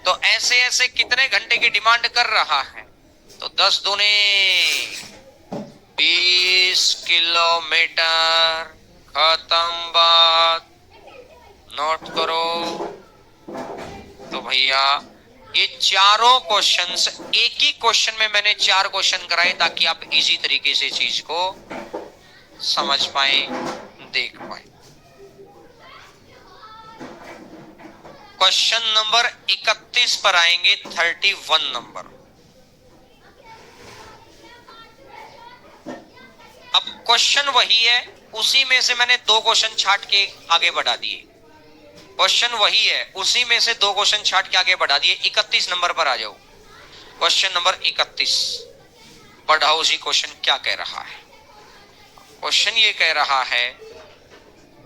तो ऐसे ऐसे कितने घंटे की डिमांड कर रहा है, तो 10 दूने 20 किलोमीटर, खत्म बात, नोट करो। तो भैया ये चारों क्वेश्चंस, एक ही क्वेश्चन में मैंने 4 क्वेश्चन कराए ताकि आप इजी तरीके से चीज को समझ पाए, देख पाए। क्वेश्चन नंबर 31 पर आएंगे, 31 नंबर। अब क्वेश्चन वही है, उसी में से मैंने 2 क्वेश्चन छाट के आगे बढ़ा दिए। क्वेश्चन वही है, उसी में से 2 क्वेश्चन छाट के आगे बढ़ा दिए। 31 नंबर पर आ जाओ। क्वेश्चन नंबर 31, बढ़ाओ जी। क्वेश्चन क्या कह रहा है? क्वेश्चन ये कह रहा है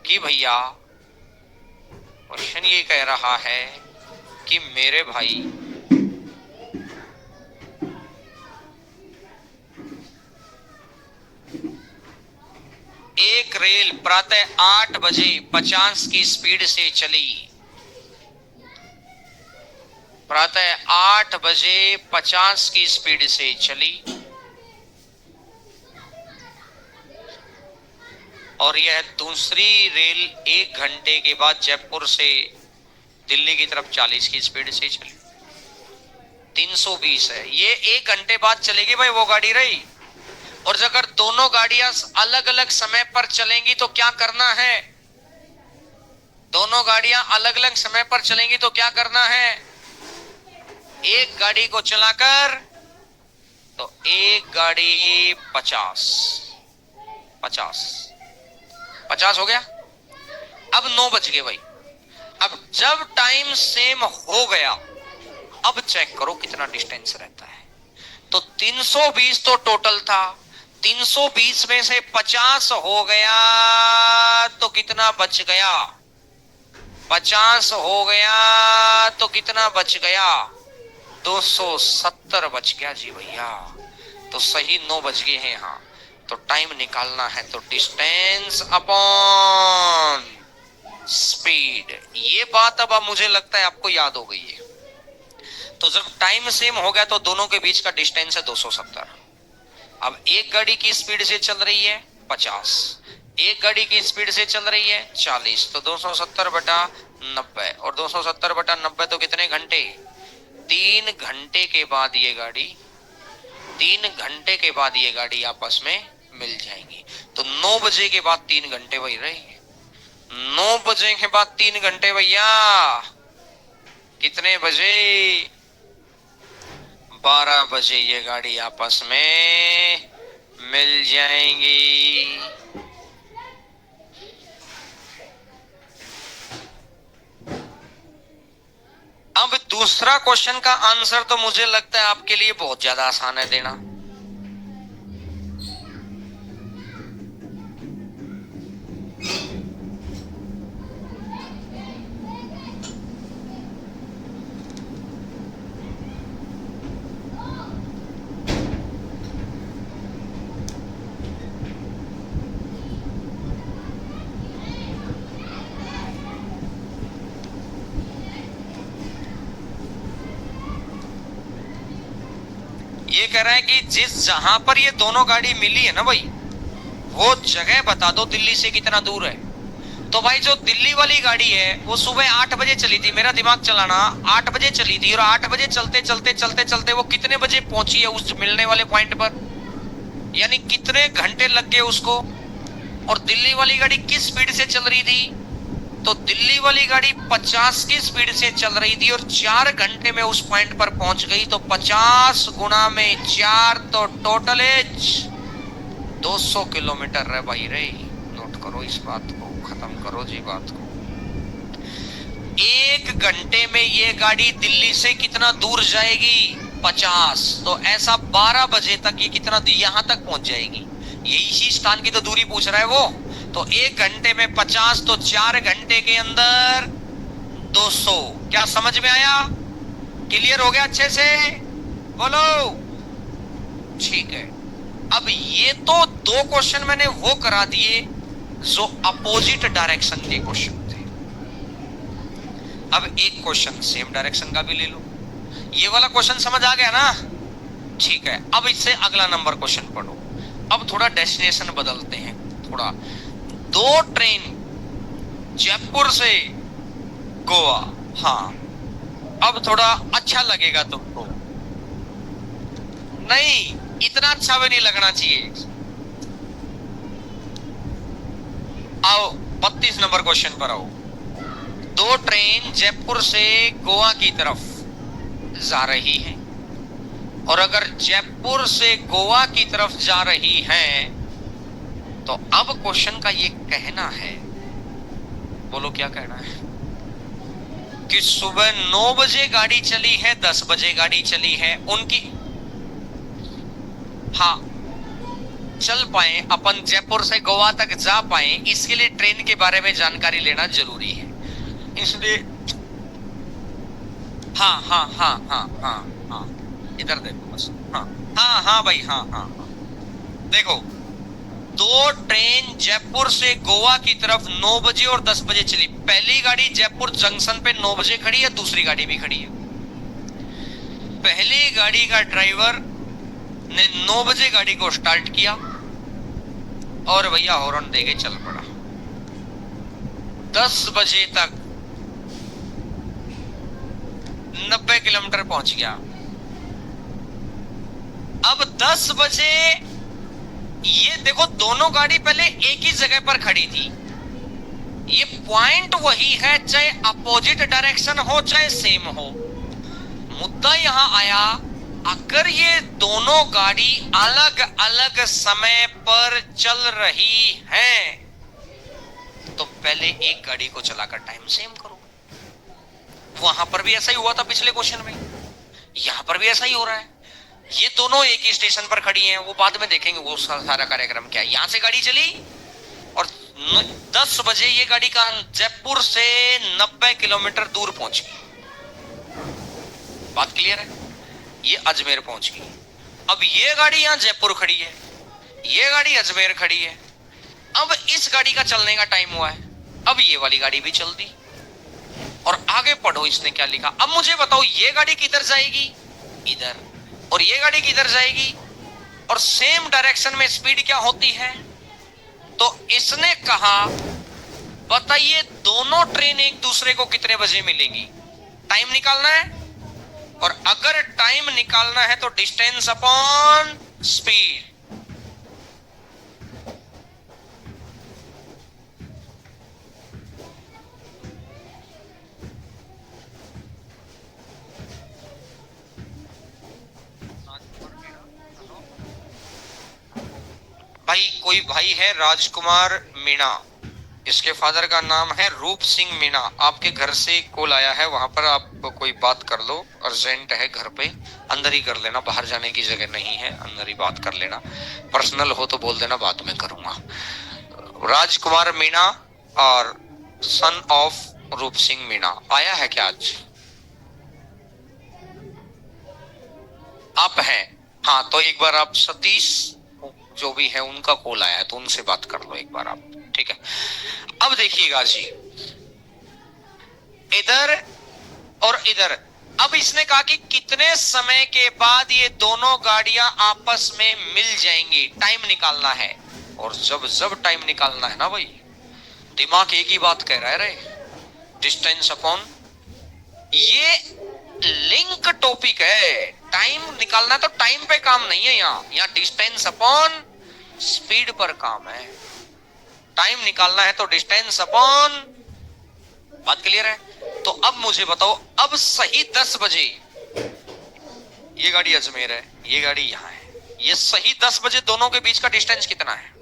कि भैया, क्वेश्चन ये कह रहा है कि मेरे भाई, एक रेल प्रातः 8 बजे 50 की स्पीड से चली, प्रातः 8 बजे 50 की स्पीड से चली, और यह दूसरी रेल 1 घंटे के बाद जयपुर से दिल्ली की तरफ 40 की स्पीड से चली। 320 है, ये 1 घंटे बाद चलेगी भाई वो गाड़ी रही। और अगर दोनों गाड़ियां अलग अलग समय पर चलेंगी तो क्या करना है, दोनों गाड़ियां अलग अलग समय पर चलेंगी तो क्या करना है, एक गाड़ी को चलाकर, तो एक गाड़ी 50 हो गया। अब 9 बज गए भाई। अब जब टाइम सेम हो गया, अब चेक करो कितना डिस्टेंस रहता है। तो 320 तो टोटल था, 320 में से 50 हो गया तो कितना बच गया, 50 हो गया तो कितना बच गया, 270 बच गया जी भैया। तो सही 9 बज गए हैं यहाँ। तो टाइम निकालना है तो डिस्टेंस अपॉन स्पीड, ये बात अब मुझे लगता है आपको याद हो गई है। तो जब टाइम सेम हो गया तो दोनों के बीच का डिस्टेंस है 270। अब एक गाड़ी की स्पीड से चल रही है 50, एक गाड़ी की स्पीड से चल रही है 40, तो 270 बटा 90, और 270 बटा 90 तो कितने घंटे, 3 घंटे के बाद ये गाड़ी, 3 घंटे के बाद ये गाड़ी आपस में मिल जाएंगी। तो 9 बजे के बाद 3 घंटे वही रही, 9 बजे के बाद 3 घंटे भैया, कितने बजे, 12 बजे ये गाड़ी आपस में मिल जाएंगी। अब दूसरा क्वेश्चन का आंसर तो मुझे लगता है आपके लिए बहुत ज्यादा आसान है देना। ये कह रहा है कि जहां पर ये दोनों गाड़ी मिली है ना भाई, वो जगह बता दो दिल्ली से कितना दूर है। तो भाई जो दिल्ली वाली गाड़ी है वो सुबह 8 बजे चली थी, मेरा दिमाग चलाना, 8 बजे चली थी, और 8 बजे चलते चलते चलते चलते वो कितने बजे पहुंची है उस मिलने वाले पॉइंट पर, यानी कितने घंटे लग गए उसको। और दिल्ली वाली गाड़ी किस स्पीड से चल रही थी, तो दिल्ली वाली गाड़ी 50 की स्पीड से चल रही थी और 4 घंटे में उस पॉइंट पर पहुंच गई। तो 50 गुना में 4 तो टोटल एज 200 किलोमीटर है भाई रे। नोट करो इस बात को, खत्म करो जी बात को। 1 घंटे में ये गाड़ी दिल्ली से कितना दूर जाएगी, 50। तो ऐसा 12 बजे तक ये कितना यहां तक पहुंच जाएगी, ये इसी स्थान की तो दूरी पूछ रहा है वो। तो 1 घंटे में 50, तो 4 घंटे के अंदर 200। क्या समझ में आया, क्लियर हो गया अच्छे से, बोलो। ठीक है, अब ये तो 2 क्वेश्चन मैंने वो करा दिए जो अपोजिट डायरेक्शन के क्वेश्चन थे। अब एक क्वेश्चन सेम डायरेक्शन का भी ले लो। ये वाला क्वेश्चन समझ आ गया ना, ठीक है। अब इससे अगला नंबर क्वेश्चन पढ़ो। अब थोड़ा डेस्टिनेशन बदलते हैं थोड़ा। 2 ट्रेन जयपुर से गोवा, हाँ अब थोड़ा अच्छा लगेगा तुमको, नहीं इतना अच्छा भी नहीं लगना चाहिए। आओ 32 नंबर क्वेश्चन पर आओ। 2 ट्रेन जयपुर से गोवा की तरफ जा रही हैं, और अगर जयपुर से गोवा की तरफ जा रही हैं, तो अब क्वेश्चन का ये कहना है, बोलो क्या कहना है, कि सुबह 9 बजे गाड़ी चली है, 10 बजे गाड़ी चली है उनकी, हाँ चल पाए अपन जयपुर से गोवा तक जा पाए, इसके लिए ट्रेन के बारे में जानकारी लेना जरूरी है। इसलिए हाँ हाँ हाँ हाँ हाँ हाँ, इधर देखो बस, हाँ हाँ हाँ भाई, हाँ हाँ हाँ देखो। 2 ट्रेन जयपुर से गोवा की तरफ 9 बजे और 10 बजे चली। पहली गाड़ी जयपुर जंक्शन पे 9 बजे खड़ी है, दूसरी गाड़ी भी खड़ी है। पहली गाड़ी का ड्राइवर ने 9 बजे गाड़ी को स्टार्ट किया और भैया हॉर्न देके चल पड़ा। 10 बजे तक 90 किलोमीटर पहुंच गया। अब 10 बजे ये देखो, दोनों गाड़ी पहले एक ही जगह पर खड़ी थी। ये पॉइंट वही है, चाहे अपोजिट डायरेक्शन हो चाहे सेम हो। मुद्दा यहां आया, अगर ये दोनों गाड़ी अलग अलग समय पर चल रही हैं, तो पहले एक गाड़ी को चलाकर टाइम सेम करो। वहां पर भी ऐसा ही हुआ था पिछले क्वेश्चन में, यहां पर भी ऐसा ही हो रहा है। ये दोनों एक ही स्टेशन पर खड़ी हैं, वो बाद में देखेंगे वो सारा कार्यक्रम क्या है। यहां से गाड़ी चली और 10 बजे ये गाड़ी का जयपुर से 90 किलोमीटर दूर पहुंच गई। बात क्लियर है, ये अजमेर पहुंच गई। अब ये गाड़ी यहां जयपुर खड़ी है, ये गाड़ी अजमेर खड़ी है। अब इस गाड़ी का चलने का टाइम हुआ है, अब ये वाली गाड़ी भी चल दी। और आगे पढ़ो इसने क्या लिखा। अब मुझे बताओ, ये गाड़ी किधर जाएगी, इधर, और ये गाड़ी किधर जाएगी, और सेम डायरेक्शन में स्पीड क्या होती है। तो इसने कहा बताइए दोनों ट्रेन एक दूसरे को कितने बजे मिलेंगी, टाइम निकालना है। और अगर टाइम निकालना है तो डिस्टेंस अपॉन स्पीड। भाई कोई भाई है राजकुमार मीणा, इसके फादर का नाम है रूप सिंह मीणा। आपके घर से कॉल आया है, वहां पर आप कोई बात कर लो, अर्जेंट है घर पे। अंदर ही कर लेना, बाहर जाने की जगह नहीं है, अंदर ही बात कर लेना। पर्सनल हो तो बोल देना, बाद में करूंगा। राजकुमार मीणा और सन ऑफ रूप सिंह मीणा आया है क्या आज? आप हैं, हाँ तो एक बार आप सतीश जो भी है उनका कॉल आया है तो उनसे बात कर लो एक बार आप, ठीक है। अब देखिएगा जी, इधर और इधर। अब इसने कहा कि कितने समय के बाद ये दोनों गाड़ियां आपस में मिल जाएंगी, टाइम निकालना है। और जब जब टाइम निकालना है ना भाई, दिमाग एक ही बात कह रहा है रे, डिस्टेंस अपॉन। ये लिंक टॉपिक है, टाइम निकालना तो टाइम पे काम नहीं है, यहाँ डिस्टेंस अपॉन स्पीड पर काम है। टाइम निकालना है तो डिस्टेंस अपॉन, बात क्लियर है? तो अब मुझे बताओ, अब सही 10 बजे, ये गाड़ी अजमेर है, ये गाड़ी यहां है, ये सही 10 बजे दोनों के बीच का डिस्टेंस कितना है?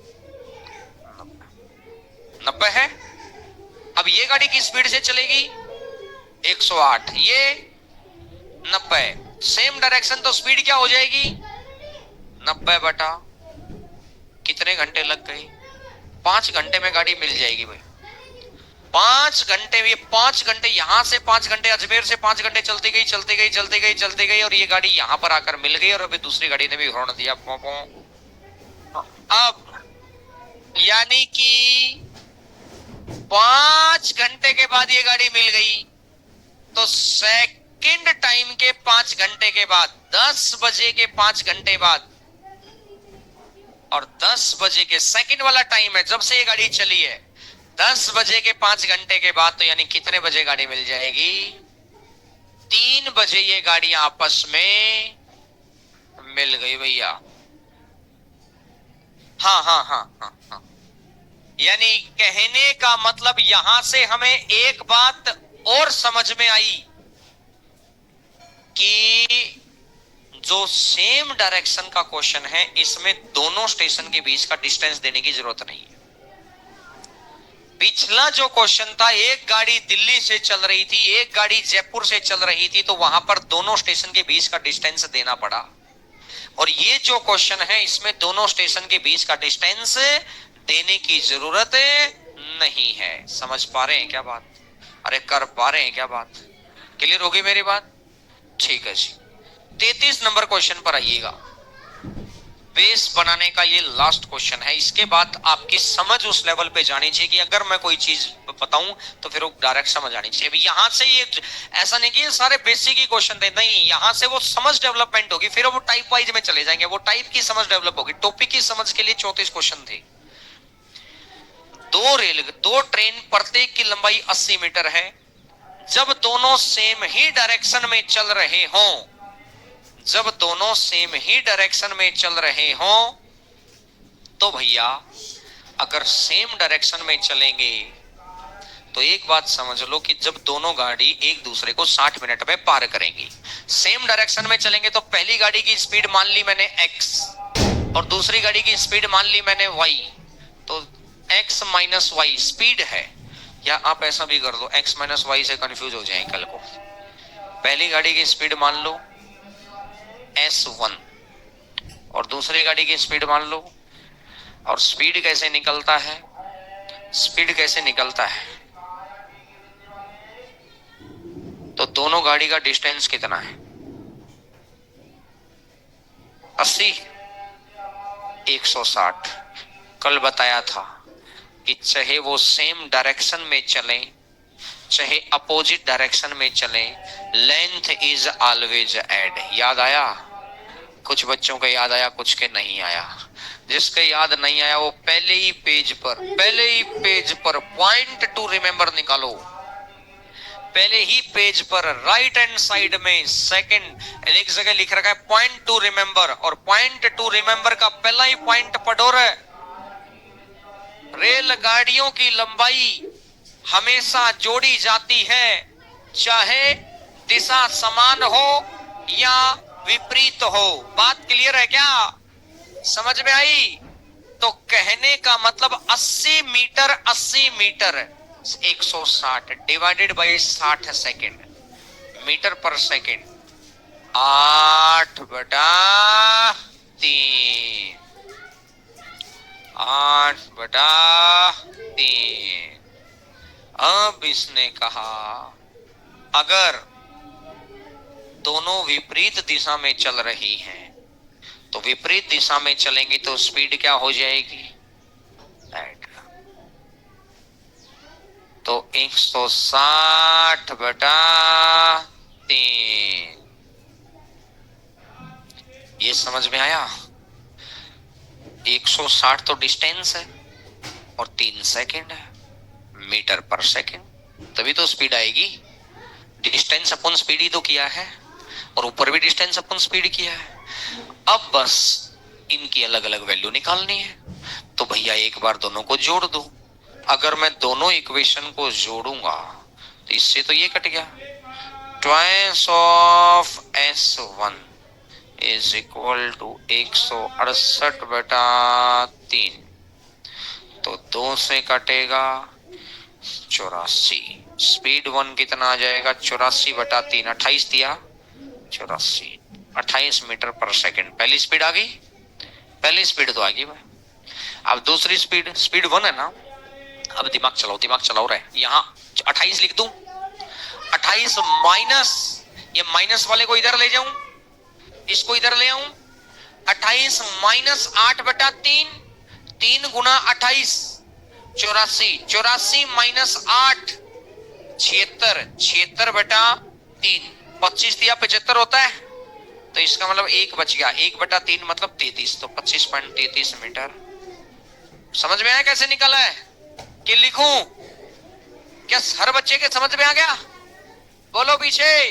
90 है। अब ये गाड़ी की स्पीड से चलेगी 108, ये 90, सेम डायरेक्शन, तो स्पीड क्या हो जाएगी? 90 बटा कितने घंटे लग गए? 5 घंटे में गाड़ी मिल जाएगी भाई। 5 घंटे, ये 5 घंटे यहां से 5 घंटे अजमेर से 5 घंटे चलती गई चलती गई चलती गई चलती गई, और ये गाड़ी यहां पर आकर मिल गई, और अभी दूसरी गाड़ी ने भी हॉर्न दिया। अब यानी कि 5 घंटे के बाद ये गाड़ी मिल गई, तो सेकंड टाइम के 5 घंटे के बाद, 10 बजे के 5 घंटे बाद, और 10 बजे के सेकंड वाला टाइम है जब से ये गाड़ी चली है, 10 बजे के 5 घंटे के बाद, तो यानी कितने बजे गाड़ी मिल जाएगी? 3 बजे ये गाड़ी आपस में मिल गई भैया। हाँ हाँ हाँ हाँ हाँ, यानी कहने का मतलब यहां से हमें एक बात और समझ में आई कि जो सेम डायरेक्शन का क्वेश्चन है, इसमें दोनों स्टेशन के बीच का डिस्टेंस देने की जरूरत नहीं है। पिछला जो क्वेश्चन था, एक गाड़ी दिल्ली से चल रही थी, एक गाड़ी जयपुर से चल रही थी, तो वहां पर दोनों स्टेशन के बीच का डिस्टेंस देना पड़ा। और ये जो क्वेश्चन है, इसमें दोनों स्टेशन के बीच का डिस्टेंस देने की जरूरत नहीं है। समझ पा रहे हैं क्या बात? अरे कर पा रहे हैं क्या बात? क्लियर होगी मेरी बात? ठीक है जी। 33 नंबर क्वेश्चन पर आइएगा। बेस बनाने का ये लास्ट क्वेश्चन है। इसके बाद आपकी समझ उस लेवल पे जानी चाहिए कि अगर मैं कोई चीज बताऊं तो फिर वो डायरेक्ट समझ आनी चाहिए। अभी यहां से ये ऐसा नहीं कि ये सारे बेसिक ही क्वेश्चन थे, नहीं, यहां से वो समझ डेवलपमेंट होगी, फिर वो टाइप वाइज में चले जाएंगे, वो टाइप की समझ डेवलप होगी। टॉपिक की समझ के लिए 34 क्वेश्चन थे। दो ट्रेन, प्रत्येक की लंबाई 80 मीटर है। जब दोनों सेम ही डायरेक्शन में चल रहे हों, जब दोनों सेम ही डायरेक्शन में चल रहे हों, तो भैया अगर सेम डायरेक्शन में चलेंगे तो एक बात समझ लो कि जब दोनों गाड़ी एक दूसरे को 60 मिनट में पार करेंगी, सेम डायरेक्शन में चलेंगे, तो पहली गाड़ी की स्पीड मान ली मैंने x और दूसरी गाड़ी की स्पीड मान ली मैंने y, तो x माइनस वाई स्पीड है। या आप ऐसा भी कर दो, x माइनस वाई से कंफ्यूज हो जाए कल को। पहली गाड़ी की स्पीड मान लो s1 और दूसरी गाड़ी की स्पीड मान लो, और स्पीड कैसे निकलता है? स्पीड कैसे निकलता है? तो दोनों गाड़ी का डिस्टेंस कितना है? 80, 160। कल बताया था कि चाहे वो सेम डायरेक्शन में चलें, चाहे अपोजिट डायरेक्शन में चलें, लेंथ इज ऑलवेज एड। याद आया? कुछ बच्चों का याद आया, कुछ के नहीं आया। जिसके याद नहीं आया वो पहले ही पेज पर पॉइंट टू रिमेंबर निकालो। पहले ही पेज पर राइट हैंड साइड में सेकंड एक जगह लिख रखा है पॉइंट टू रिमेंबर, और पॉइंट टू रिमेंबर का पहला ही पॉइंट पढ़ो रे। रेलगाड़ियों की लंबाई हमेशा जोड़ी जाती है, चाहे दिशा समान हो या विपरीत हो। बात क्लियर है क्या? समझ में आई? तो कहने का मतलब 80 metre 160 divided by 60 second, metre पर सेकेंड, 8/3, 8/3। अब इसने कहा अगर दोनों विपरीत दिशा में चल रही हैं, तो विपरीत दिशा में चलेंगे तो स्पीड क्या हो जाएगी? तो 160/3। ये समझ में आया? 160 तो डिस्टेंस है और 3 सेकेंड है, मीटर पर सेकेंड, तभी तो स्पीड आएगी। डिस्टेंस अपॉन स्पीड ही तो किया है। और ऊपर भी डिस्टेंस अपन स्पीड किया है। अब बस इनकी अलग अलग वैल्यू निकालनी है। तो भैया एक बार दोनों को जोड़ दो। अगर मैं दोनों इक्वेशन को जोड़ूंगा तो इससे तो ये कट गया, twice of S1 is equal to 168/3। तो 2 से कटेगा 84। स्पीड 1 कितना आ जाएगा, 84/3, 28 दिया 84, 28 मीटर पर सेकंड। पहली स्पीड आ गई, पहली स्पीड तो आ गई भाई। अब दूसरी स्पीड, स्पीड 1 है ना। अब दिमाग चलाओ, दिमाग चलाओ रहे। यहाँ 28 लिख दूं, 28 माइनस, ये माइनस वाले को इधर ले जाऊं, इसको इधर ले आऊं, 28 माइनस 8/3, 3 गुना 28 84, 84 माइनस 8 76, 76/3, 25 दिया 75 होता है। तो इसका मतलब 1 बच गया, 1/3 मतलब 33, तो 25.33 मीटर। समझ में आया कैसे निकला है कि लिखूं? क्या हर बच्चे के समझ में आ गया? बोलो पीछे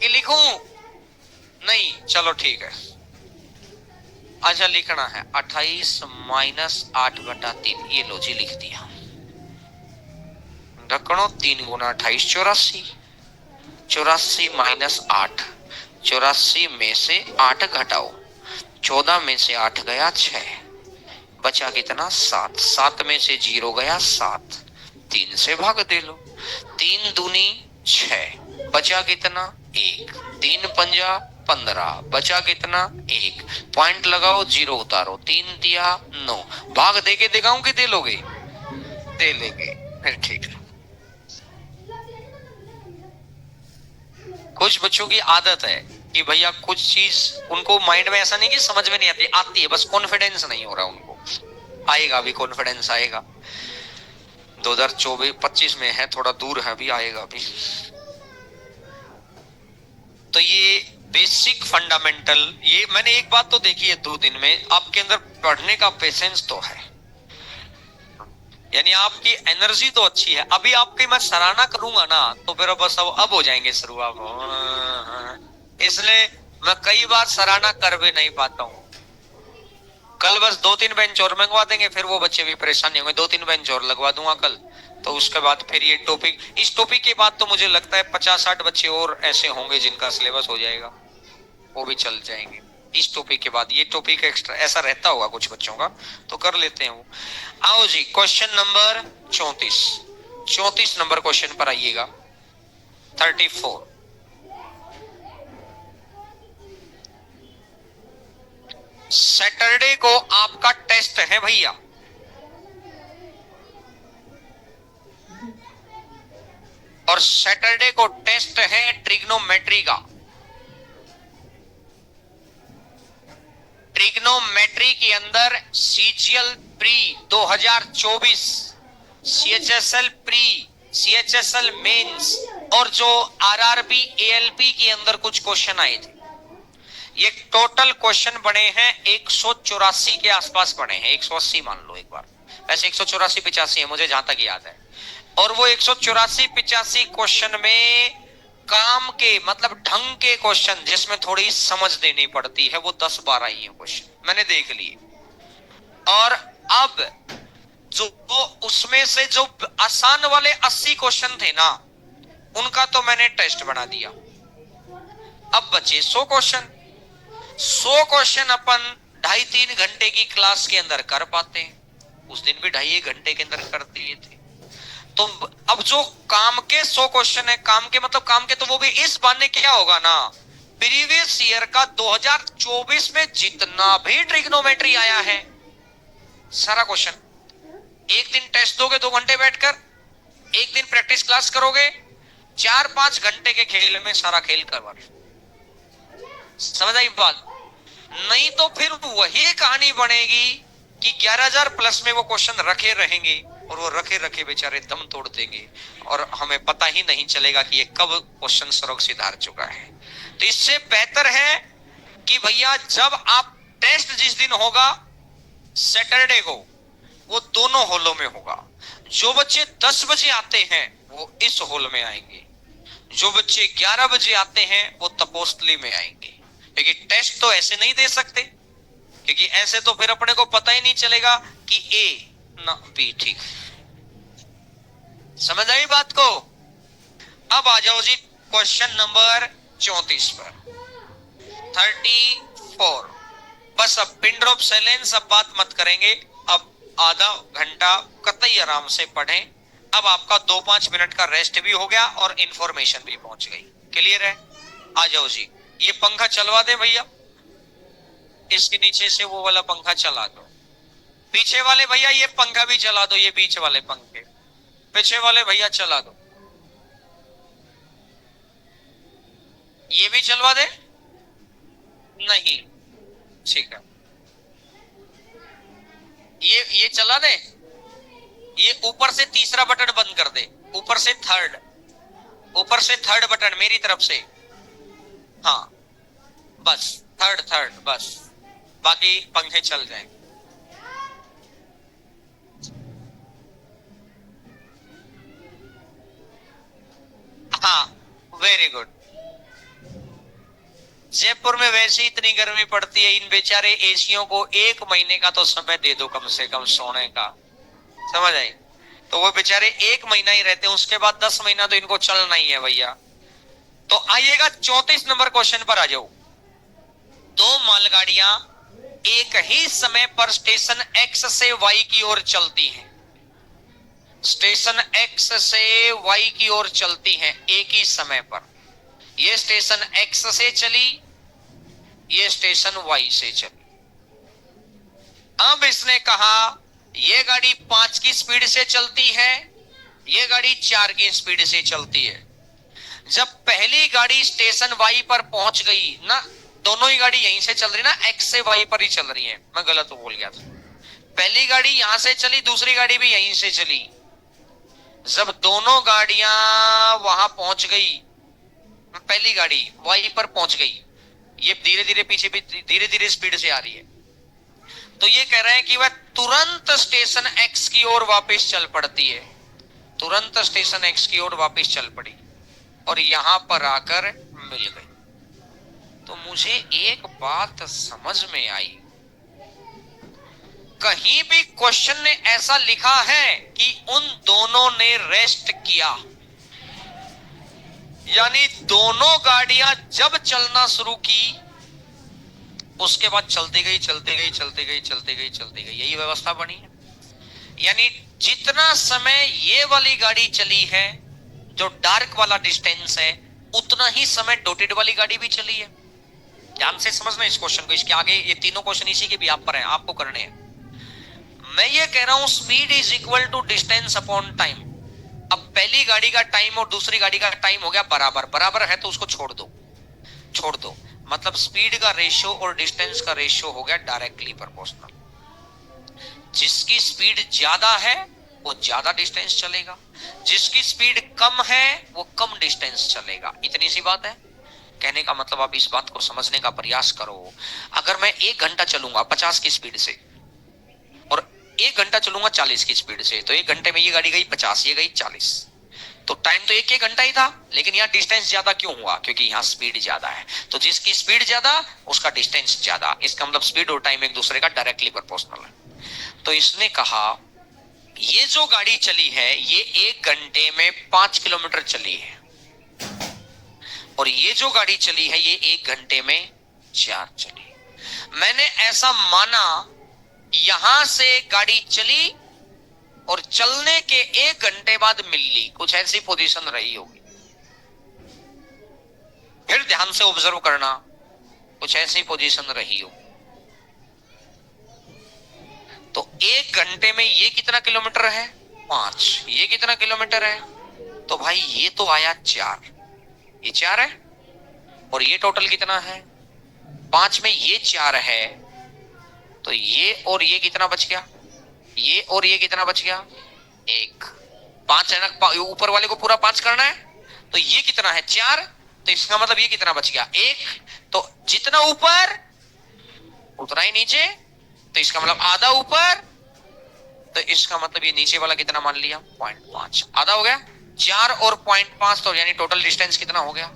कि लिखूं? नहीं, चलो ठीक है। अच्छा लिखना है 28 माइनस 8/3, ये लो जी लिख दिया। रखो 3 गुना 28 84, 84 माइनस 8, 84 में से 8 घटाओ, 14 में से 8 गया 6, बचा कितना 7, 7 में से 0 गया 7, 3 से भाग दे लो, 3 दूनी 6, बचा कितना 1, 3 पंजा 15, बचा कितना 1, पॉइंट लगाओ 0 उतारो, 3 दिया 9, भाग दे के दिखाऊं कि दे लोगे? दे लेंगे, फिर ठीक है। कुछ बच्चों की आदत है कि भैया कुछ चीज उनको माइंड में ऐसा नहीं कि समझ में नहीं आती, आती है, बस कॉन्फिडेंस नहीं हो रहा उनको। आएगा भी, कॉन्फिडेंस आएगा। 2024-25 में है, थोड़ा दूर है, अभी आएगा भी। तो ये बेसिक फंडामेंटल, ये मैंने एक बात तो देखी है 2 दिन में, आपके अंदर पढ़ने का पेशेंस तो है, यानी आपकी एनर्जी तो अच्छी है। अभी आपकी मैं सराहना करूंगा ना तो फिर बस अब हो जाएंगे शुरू आप, इसलिए मैं कई बार सराहना कर भी नहीं पाता हूं। कल बस 2-3 बेंच और मंगवा देंगे, फिर वो बच्चे भी परेशान नहीं होंगे। 2-3 बेंच और लगवा दूंगा कल, तो उसके बाद फिर ये टॉपिक, इस टॉपिक के बाद तो मुझे लगता है 50-60 बच्चे और ऐसे होंगे जिनका सिलेबस हो जाएगा, वो भी चल जाएंगे इस टॉपिक के बाद। ये टॉपिक एक्स्ट्रा ऐसा रहता होगा कुछ बच्चों का, तो कर लेते हैं वो। आओ जी, क्वेश्चन नंबर 34, 34 नंबर क्वेश्चन पर आइएगा। 34, सैटरडे को आपका टेस्ट है भैया, और सैटरडे को टेस्ट है ट्रिग्नोमेट्री का। ट्रिग्नोमेट्री के अंदर CGL pre 2024, CHSL pre, CHSL mains और जो आरआरबी एएलपी के अंदर कुछ क्वेश्चन आए थे। ये टोटल क्वेश्चन बने हैं 184 के आसपास बने हैं, 180 मान लो एक बार, वैसे 184-85 है मुझे जहां तक याद है। और वो 184-85 क्वेश्चन में काम के मतलब ढंग के क्वेश्चन जिसमें थोड़ी समझ देनी पड़ती है, वो 10-12 ही है क्वेश्चन मैंने देख लिए। और अब जो उसमें से जो आसान वाले 80 क्वेश्चन थे ना, उनका तो मैंने टेस्ट बना दिया। अब बचे 100 क्वेश्चन। 100 क्वेश्चन अपन 2.5-3 घंटे की क्लास के अंदर कर पाते हैं। उस दिन भी 2.5 घंटे के अंदर कर दिए थे। तो अब जो काम के 100 क्वेश्चन है, काम के मतलब काम के, तो वो भी इस बहाने क्या होगा ना, प्रीवियस ईयर का 2024 में जितना भी ट्रिग्नोमेट्री आया है सारा क्वेश्चन, एक दिन टेस्ट दोगे 2 घंटे बैठकर, एक दिन प्रैक्टिस क्लास करोगे, 4-5 घंटे के खेल में सारा खेल करवा। समझ आई बात? नहीं तो फिर वही कहानी बनेगी कि 11,000 प्लस में वो क्वेश्चन रखे रहेंगे और वो रखे रखे बेचारे दम तोड़ देंगे और हमें पता ही नहीं चलेगा कि ये कब क्वेश्चन सरोग सिधार चुका है। तो इससे बेहतर है कि भैया जब आप टेस्ट जिस दिन होगा सैटरडे को, वो दोनों हॉलों में होगा। जो बच्चे 10 बजे आते हैं वो इस हॉल में आएंगे, जो बच्चे 11 बजे आते हैं वो तपोस्थली में आएंगे, क्योंकि टेस्ट तो ऐसे नहीं दे सकते, क्योंकि ऐसे तो फिर अपने को पता ही नहीं चलेगा कि ए ना बी। ठीक, समझ आई बात को? अब आ जाओ जी क्वेश्चन नंबर 34 पर, 34। बस अब पिन ड्रॉप साइलेंस, अब बात मत करेंगे। अब आधा घंटा कतई आराम से पढ़ें। अब आपका 2-5 मिनट का रेस्ट भी हो गया और इंफॉर्मेशन भी पहुंच गई। क्लियर है? आ जाओ जी। ये पंखा चलवा दे भैया, इसके नीचे से वो वाला पंखा चला दो। पीछे वाले भैया ये पंखा भी चला दो, ये बीच वाले पंखे पीछे वाले भैया चला दो। ये भी चलवा दे। नहीं, ठीक है, ये चला दे। ये ऊपर से तीसरा बटन बंद कर दे, ऊपर से थर्ड बटन मेरी तरफ से। हाँ बस थर्ड बस, बाकी पंखे चल जाएंगे। हाँ वेरी गुड। जयपुर में वैसे ही इतनी गर्मी पड़ती है, इन बेचारे एसियों को 1 महीने का तो समय दे दो कम से कम सोने का। समझ आई? तो वो बेचारे 1 महीना ही रहते हैं, उसके बाद 10 महीना तो इनको चलना ही है भैया। तो आइएगा 34 नंबर क्वेश्चन पर आ जाओ। 2 मालगाड़ियां एक ही समय पर स्टेशन एक्स से वाई की ओर चलती हैं। स्टेशन एक्स से वाई की ओर चलती हैं एक ही समय पर। ये स्टेशन एक्स से चली, ये स्टेशन वाई से चली। अब इसने कहा ये गाड़ी 5 की स्पीड से चलती है, ये गाड़ी 4 की स्पीड से चलती है। जब पहली गाड़ी स्टेशन वाई पर पहुंच गई ना, दोनों ही गाड़ी यहीं से चल रही ना, एक्स से वाई पर ही चल रही है, मैं गलत बोल गया था। पहली गाड़ी यहां से चली, दूसरी गाड़ी भी यहीं से चली। जब दोनों गाड़ियां वहां पहुंच गई, पहली गाड़ी वाई पर पहुंच गई, ये धीरे धीरे पीछे भी धीरे धीरे स्पीड से आ रही है, तो ये कह रहे हैं कि वह तुरंत स्टेशन एक्स की ओर वापस चल पड़ती है। तुरंत स्टेशन एक्स की ओर वापस चल पड़ी और यहां पर आकर मिल गई। तो मुझे एक बात समझ में आई, कहीं भी क्वेश्चन ने ऐसा लिखा है कि उन दोनों ने रेस्ट किया? यानी दोनों गाड़ियां जब चलना शुरू की उसके बाद चलती गई चलती गई चलती गई चलती गई चलती गई, यही व्यवस्था बनी है। यानी जितना समय ये वाली गाड़ी चली है, जो डार्क वाला डिस्टेंस है, उतना ही समय डॉटेड वाली गाड़ी भी चली है। ध्यान से समझना इस क्वेश्चन को, इसके आगे ये तीनों क्वेश्चन इसी के भी आप पर हैं, आपको करने हैं। मैं ये कह रहा हूं speed is equal to distance upon time. अब पहली गाड़ी का टाइम और दूसरी गाड़ी का टाइम हो गया बराबर, बराबर है तो उसको छोड़ दो, मतलब स्पीड का रेशियो और डिस्टेंस का रेशियो हो गया डायरेक्टली प्रोपोर्शनल। जिसकी स्पीड ज्यादा है वो ज्यादा डिस्टेंस चलेगा, जिसकी स्पीड कम है वो कम डिस्टेंस चलेगा। इतनी सी बात है। कहने का मतलब आप इस बात को समझने का प्रयास करो। अगर मैं 1 घंटा चलूंगा 50 की स्पीड से और 1 घंटा चलूंगा 40 की स्पीड से, तो 1 घंटे में ये गाड़ी गई 50, ये गई 40, तो टाइम तो एक घंटा ही था, लेकिन यहाँ डिस्टेंस ज्यादा क्यों हुआ? क्योंकि यहाँ स्पीड ज्यादा है। तो जिसकी स्पीड ज्यादा उसका डिस्टेंस ज्यादा, इसका मतलब स्पीड और टाइम एक दूसरे का डायरेक्टली प्रोपोर्शनल है। तो इसने कहा ये जो गाड़ी चली है ये 1 घंटे में 5 किलोमीटर चली है, और ये जो गाड़ी चली है ये 1 घंटे में 4 चली। मैंने ऐसा माना यहां से गाड़ी चली और चलने के 1 घंटे बाद मिल ली, कुछ ऐसी पोजीशन रही होगी। फिर ध्यान से ऑब्जर्व करना, कुछ ऐसी पोजीशन रही होगी। तो 1 घंटे में ये कितना किलोमीटर है? 5। ये कितना किलोमीटर है? तो भाई ये तो आया 4, ये 4 है, और ये टोटल कितना है? 5 में ये 4 है, तो ये और ये कितना बच गया? ये और ये कितना बच गया? 1। 5 है ना, ऊपर वाले को पूरा 5 करना है, तो ये कितना है? 4, तो इसका मतलब ये कितना बच गया? 1। तो जितना ऊपर उतना ही नीचे, तो इसका मतलब आधा ऊपर, तो इसका मतलब ये नीचे वाला कितना मान लिया? 0.5, आधा हो गया। 4 और 0.5, तो यानी टोटल डिस्टेंस कितना हो गया?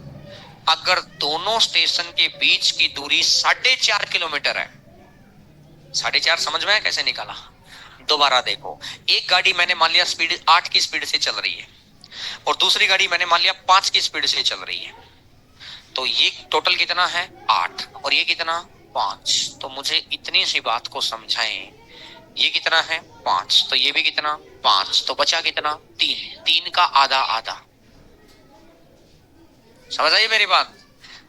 अगर दोनों स्टेशन के बीच की दूरी 4.5 किलोमीटर है, 4.5 समझ में है कैसे निकाला? दोबारा देखो, एक गाड़ी मैंने मान लिया स्पीड 8 की स्पीड से चल रही है और दूसरी गाड़ी मैंने मान लिया 5 की स्पीड से चल रही है, तो ये टोटल कितना है? 8, और ये कितना? 5। तो मुझे इतनी सी बात को समझाएं, ये कितना है? 5, तो ये भी कितना? 5, तो बचा कितना? 3। 3 का आधा आधा, समझ आई मेरी बात?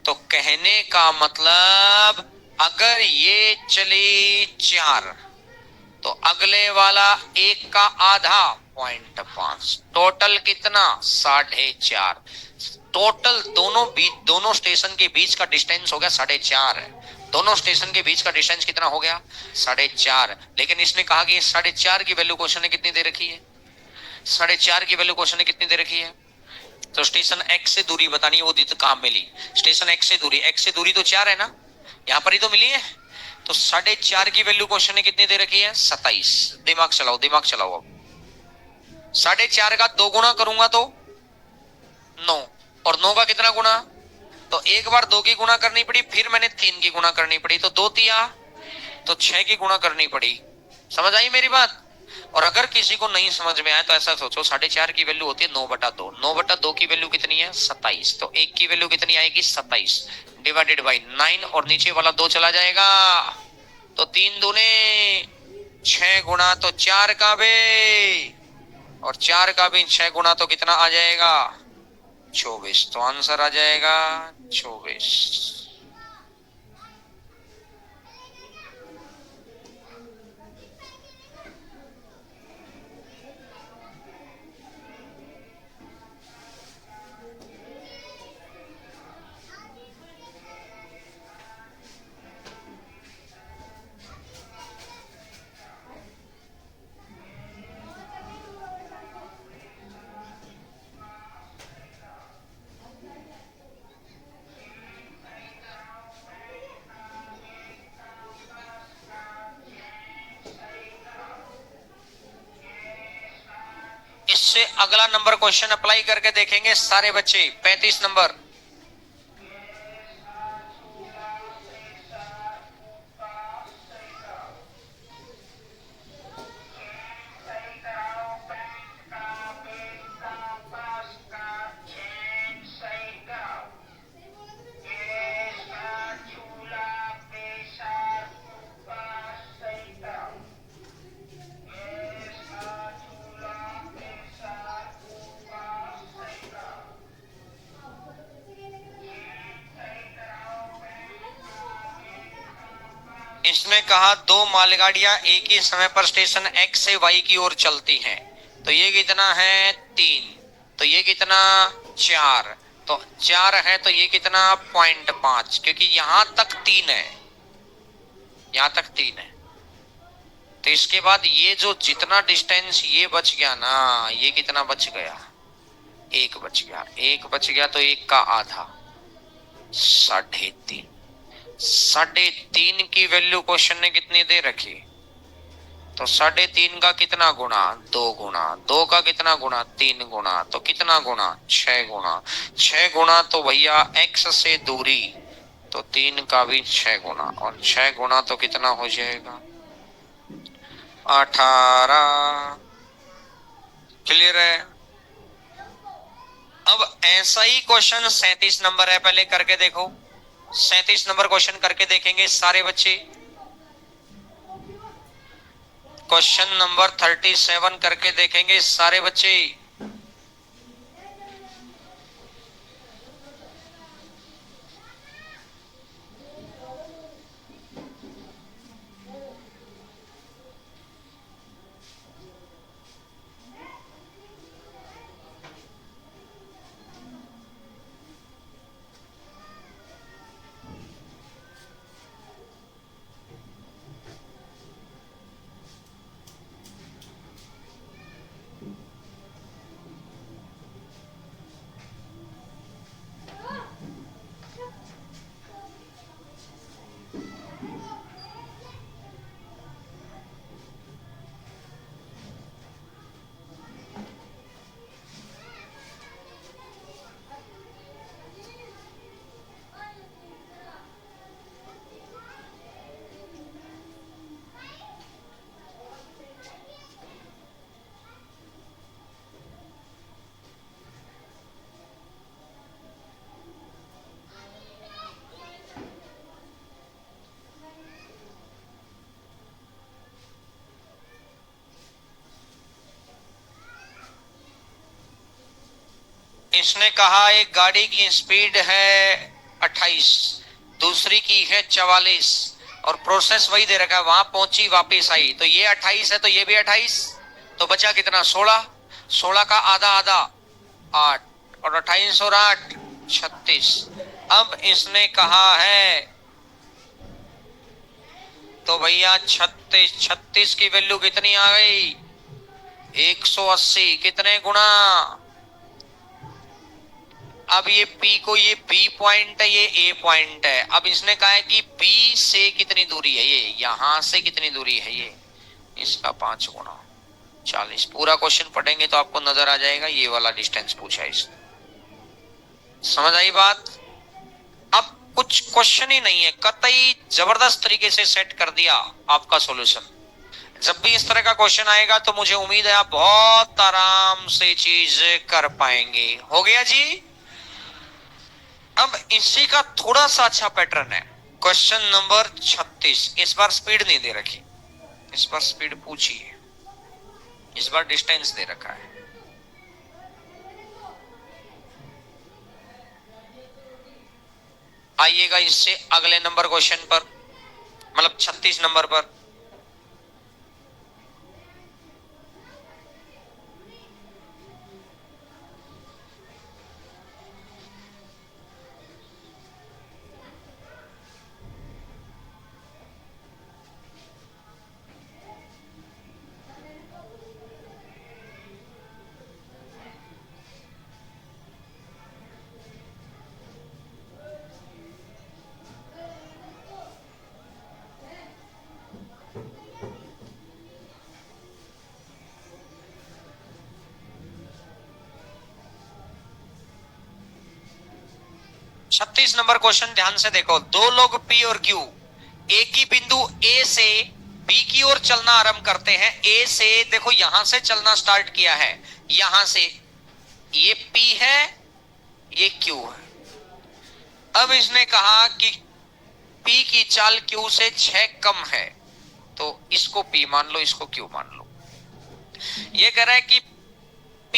तो कहने का मतलब अगर ये चली 4, तो अगले वाला 1 का आधा 0.5, टोटल कितना? 4.5। टोटल दोनों स्टेशन के बीच का डिस्टेंस हो गया 4.5 है। दोनों स्टेशन के बीच का डिस्टेंस कितना हो गया? 4.5। लेकिन इसने कहा कि 4.5 की वैल्यू क्वेश्चन ने कितनी दे रखी है? 4.5 की वैल्यू क्वेश्चन ने कितनी दे रखी है? तो स्टेशन एक्स से दूरी बतानी है, वो दी तो कहां मिली? स्टेशन एक्स से दूरी, एक्स से दूरी तो 4 है ना, यहां पर ही तो मिली है। तो 4.5 की वैल्यू क्वेश्चन ने कितनी दे रखी है? 27। दिमाग चलाओ, दिमाग चलाओ। अब 4.5 का 2 गुना करूंगा तो 9, और 9 का कितना गुना? तो एक बार 2 की गुना करनी पड़ी, फिर मैंने 3 की गुना करनी पड़ी, तो 2 तिया तो 6 की गुना करनी पड़ी। समझ आई मेरी बात? और अगर किसी को नहीं समझ में आया तो ऐसा सोचो, 4.5 की वैल्यू होती है 9/2, 9/2 की वैल्यू कितनी है? 27, तो 1 की वैल्यू कितनी आएगी? 27 डिवाइडेड बाई 9, और नीचे वाला 2 चला जाएगा, तो 3 दूने 6 गुना, तो 4 का भी, और 4 का भी 6 गुना, तो कितना आ जाएगा? 24। तो आंसर आ जाएगा 24। इससे अगला नंबर क्वेश्चन अप्लाई करके देखेंगे सारे बच्चे। 35 नंबर, इसने कहा 2 मालगाड़ियां एक ही समय पर स्टेशन एक्स से वाई की ओर चलती हैं, तो ये कितना है? 3, तो ये कितना? 4, तो 4 है, तो ये कितना? 0.5, क्योंकि यहां तक 3 है, यहां तक 3 है। तो इसके बाद ये जो जितना डिस्टेंस ये बच गया ना, ये कितना बच गया? 1 बच गया, 1 बच गया, तो 1 का आधा 3.5। 3.5 की वैल्यू क्वेश्चन ने कितनी दे रखी? तो 3.5 का कितना गुना? 2 गुना, 2 का कितना गुना? 3 गुना, तो कितना गुना? 6 गुना, 6 गुना, तो भैया x से दूरी, तो 3 का भी 6 गुना, और 6 गुना तो कितना हो जाएगा? 18। क्लियर है? अब ऐसा ही क्वेश्चन 37 नंबर है, पहले करके देखो। 37 नंबर क्वेश्चन करके देखेंगे सारे बच्चे। क्वेश्चन नंबर 37 करके देखेंगे सारे बच्चे। इसने कहा एक गाड़ी की स्पीड है 28, दूसरी की है 44 और प्रोसेस वही दे रखा है, वहां पहुंची वापस आई, तो ये 28 है तो ये भी 28, तो बचा कितना 16, 16 का आधा आधा 8 और 28 और 8 36। अब इसने कहा है तो भैया 36, 36 की वैल्यू कितनी आ गई 180, कितने गुना। अब ये P को, ये B पॉइंट है, ये A पॉइंट है। अब इसने कहा है कि B से कितनी दूरी है, ये यहां से कितनी दूरी है, ये इसका 5 गुना 40। पूरा क्वेश्चन पढ़ेंगे तो आपको नजर आ जाएगा, ये वाला डिस्टेंस पूछा है इसने। समझ आई बात। अब कुछ क्वेश्चन ही नहीं है, कतई जबरदस्त तरीके से सेट कर दिया आपका सॉल्यूशन। जब भी इस तरह का क्वेश्चन आएगा तो मुझे उम्मीद है आप बहुत आराम से चीज कर पाएंगे। हो गया जी। अब इसी का थोड़ा सा अच्छा पैटर्न है, क्वेश्चन नंबर 36। इस बार स्पीड नहीं दे रखी, इस बार स्पीड पूछी है, इस बार डिस्टेंस दे रखा है। आइएगा इससे अगले नंबर क्वेश्चन पर, मतलब 36 नंबर पर। छत्तीस नंबर क्वेश्चन ध्यान से देखो। दो लोग P और Q एक ही बिंदु A से B की ओर चलना आरंभ करते हैं। A से देखो यहां से चलना स्टार्ट किया है, यहां से, ये P है, ये Q है। अब इसने कहा कि P की चाल Q से 6 कम है, तो इसको P मान लो, इसको Q मान लो। ये कह रहा है कि P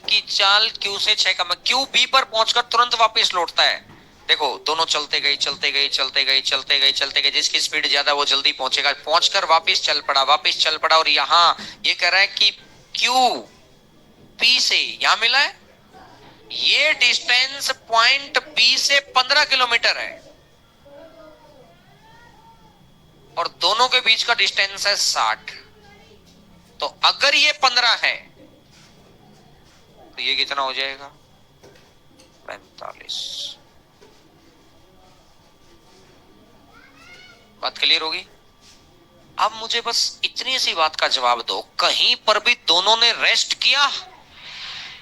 की चाल Q से 6 कम है। Q B पर पहुंचकर तुरंत वापस लौटता है। देखो दोनों चलते गए चलते गए चलते गए चलते गए चलते गए, जिसकी स्पीड ज्यादा वो जल्दी पहुंचेगा, पहुंचकर वापस चल पड़ा, वापस चल पड़ा। और यहां ये कह रहा है कि Q P से यहां मिला है, ये डिस्टेंस पॉइंट B से 15 किलोमीटर है और दोनों के बीच का डिस्टेंस है 60। तो अगर ये 15 है तो ये कितना हो जाएगा 45। बात क्लियर होगी। अब मुझे बस इतनी सी बात का जवाब दो, कहीं पर भी दोनों ने रेस्ट किया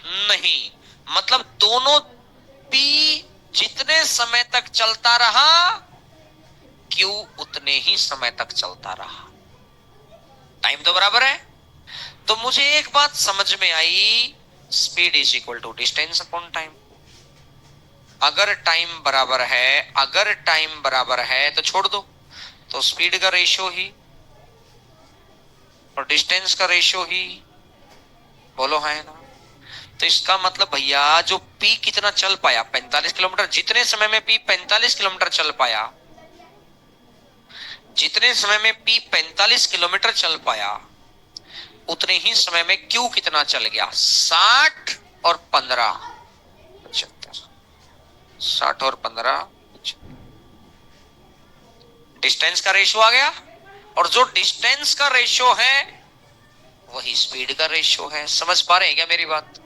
नहीं, मतलब दोनों P जितने समय तक चलता रहा Q उतने ही समय तक चलता रहा। टाइम तो बराबर है। तो मुझे एक बात समझ में आई, speed is equal to distance upon time. अगर टाइम बराबर है, अगर टाइम बराबर है तो छोड़ दो, तो स्पीड का रेशियो ही और डिस्टेंस का रेशियो ही, बोलो है ना। तो इसका मतलब भैया जो P कितना चल पाया 45 किलोमीटर, जितने समय में P 45 किलोमीटर चल पाया, जितने समय में P 45 किलोमीटर चल पाया, उतने ही समय में Q कितना चल गया 60 और 15 75। 60 और 15 डिस्टेंस का रेशियो आ गया, और जो डिस्टेंस का रेशियो है वही स्पीड का रेशियो है। समझ पा रहे हैं क्या मेरी बात।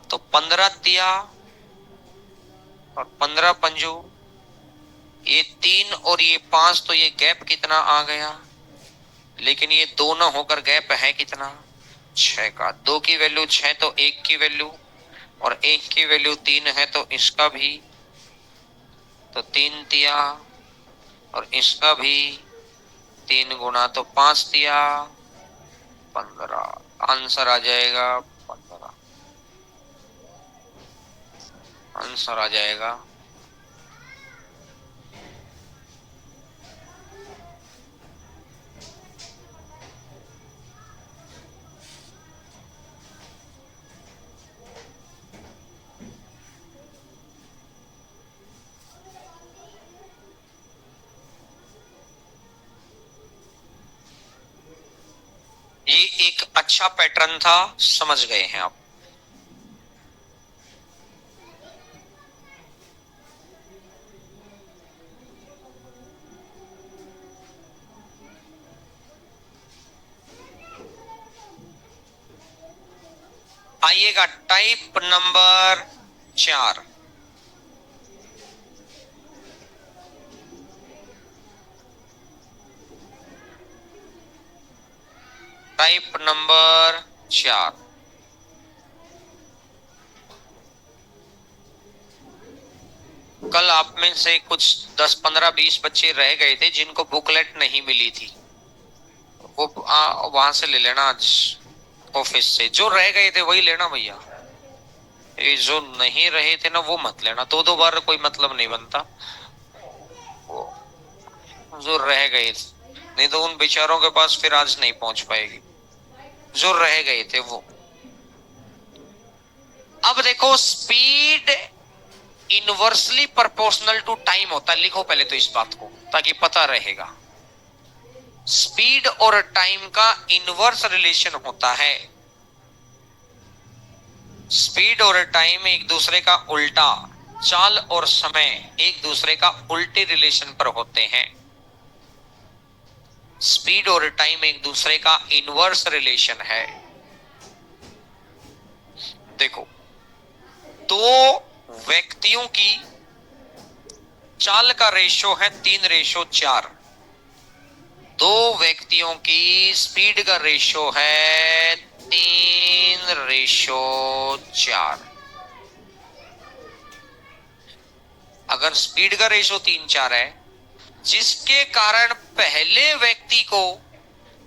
तो 15 तिया और 15 पंजो, ये 3 और ये 5, तो ये गैप कितना आ गया, लेकिन ये 2 न होकर गैप है कितना 6 का। 2 की वैल्यू 6 तो 1 की वैल्यू, और 1 की वैल्यू 3 है तो इसका भी, तो 3 तिया और इसका भी 3 गुना, तो 5 तिया 15। आंसर आ जाएगा 15, आंसर आ जाएगा। ये एक अच्छा पैटर्न था, समझ गए हैं आप। आइएगा टाइप नंबर 4। Type number 4। कल आप में से कुछ 10 15 20 बच्चे रह गए थे जिनको बुकलेट नहीं मिली थी, वो वहां से ले लेना आज ऑफिस से। जो रह गए थे वही लेना भैया, ये जो नहीं रहे थे ना वो मत लेना, दो दो बार कोई मतलब नहीं बनता। वो जो रह गए थे, नहीं तो उन बेचारों के पास फिर आज नहीं पहुंच पाएगी। जो रह गए थे वो। अब देखो, speed inversely proportional to time होता है। लिखो पहले तो इस बात को, ताकि पता रहेगा। स्पीड और टाइम का इनवर्स रिलेशन होता है। स्पीड और टाइम एक दूसरे का उल्टा, चाल और समय एक दूसरे का उल्टे रिलेशन पर होते हैं। स्पीड और टाइम एक दूसरे का इनवर्स रिलेशन है। देखो, दो व्यक्तियों की चाल का रेशो है 3:4। दो व्यक्तियों की स्पीड का रेशो है 3:4। अगर स्पीड का रेशो 3:4 है, जिसके कारण पहले व्यक्ति को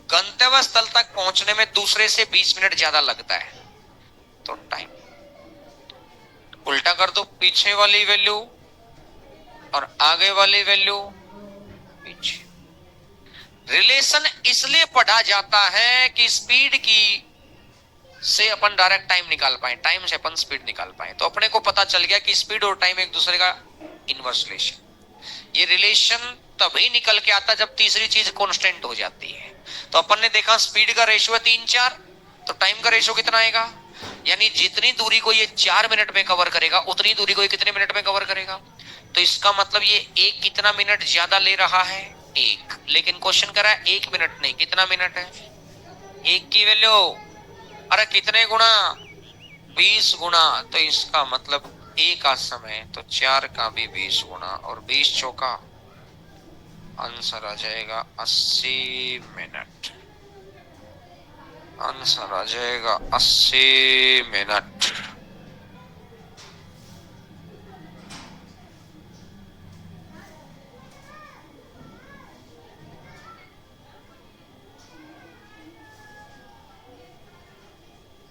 गंतव्य स्थल तक पहुंचने में दूसरे से 20 मिनट ज्यादा लगता है, तो टाइम उल्टा कर दो, पीछे वाली वैल्यू और आगे वाली वैल्यू पीछे। रिलेशन इसलिए पढ़ा जाता है कि स्पीड की से अपन डायरेक्ट टाइम निकाल पाए, टाइम से अपन स्पीड निकाल पाए। तो अपने को पता चल गया कि स्पीड और टाइम एक दूसरे का इनवर्स रिलेशन। ये रिलेशन तभी निकल के आता जब तीसरी चीज कांस्टेंट हो जाती है। तो अपन ने देखा स्पीड का रेशियो है 3:4, तो टाइम का रेशियो कितना आएगा? यानी जितनी दूरी को ये 4 मिनट में कवर करेगा, उतनी दूरी को ये कितने मिनट में कवर करेगा। तो इसका मतलब ये एक कितना मिनट ज्यादा ले रहा है? एक। लेकिन क्वेश्चन करा है 1 मिनट नहीं, कितना मिनट है? एक की वैल्यू, अरे कितने गुना? 20 गुना। तो इसका मतलब ए का समय तो 4 का भी 20 गुना, और 20 चौका, आंसर आ जाएगा 80 मिनट। आंसर आ जाएगा 80 मिनट।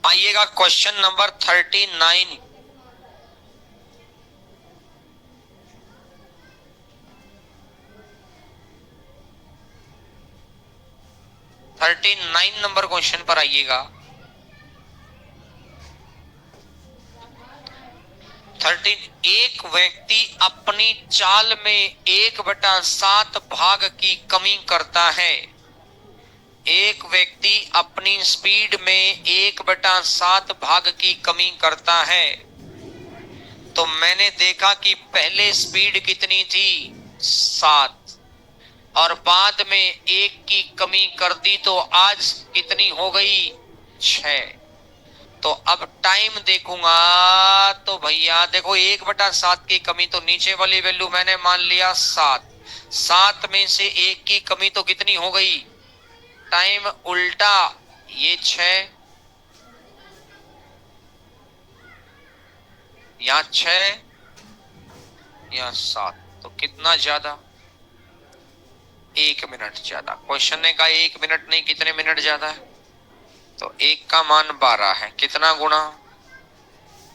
आइएगा क्वेश्चन नंबर 39। 39 नंबर क्वेश्चन पर आइएगा। 13, एक व्यक्ति अपनी चाल में 1/7 भाग की कमी करता है। एक व्यक्ति अपनी स्पीड में 1/7 भाग की कमी करता है। तो मैंने देखा कि पहले स्पीड कितनी थी? 7, और बाद में 1 की कमी कर दी तो आज कितनी हो गई? 6। तो अब टाइम देखूंगा तो भैया देखो, 1/7 की कमी, तो नीचे वाली वैल्यू मैंने मान लिया 7। 7 में से 1 की कमी तो कितनी हो गई? टाइम उल्टा, ये 6, या 6 या 7, तो कितना ज्यादा? 1 मिनट ज्यादा। क्वेश्चन ने कहा 1 मिनट नहीं, कितने मिनट ज्यादा है? तो 1 का मान 12 है, कितना गुना?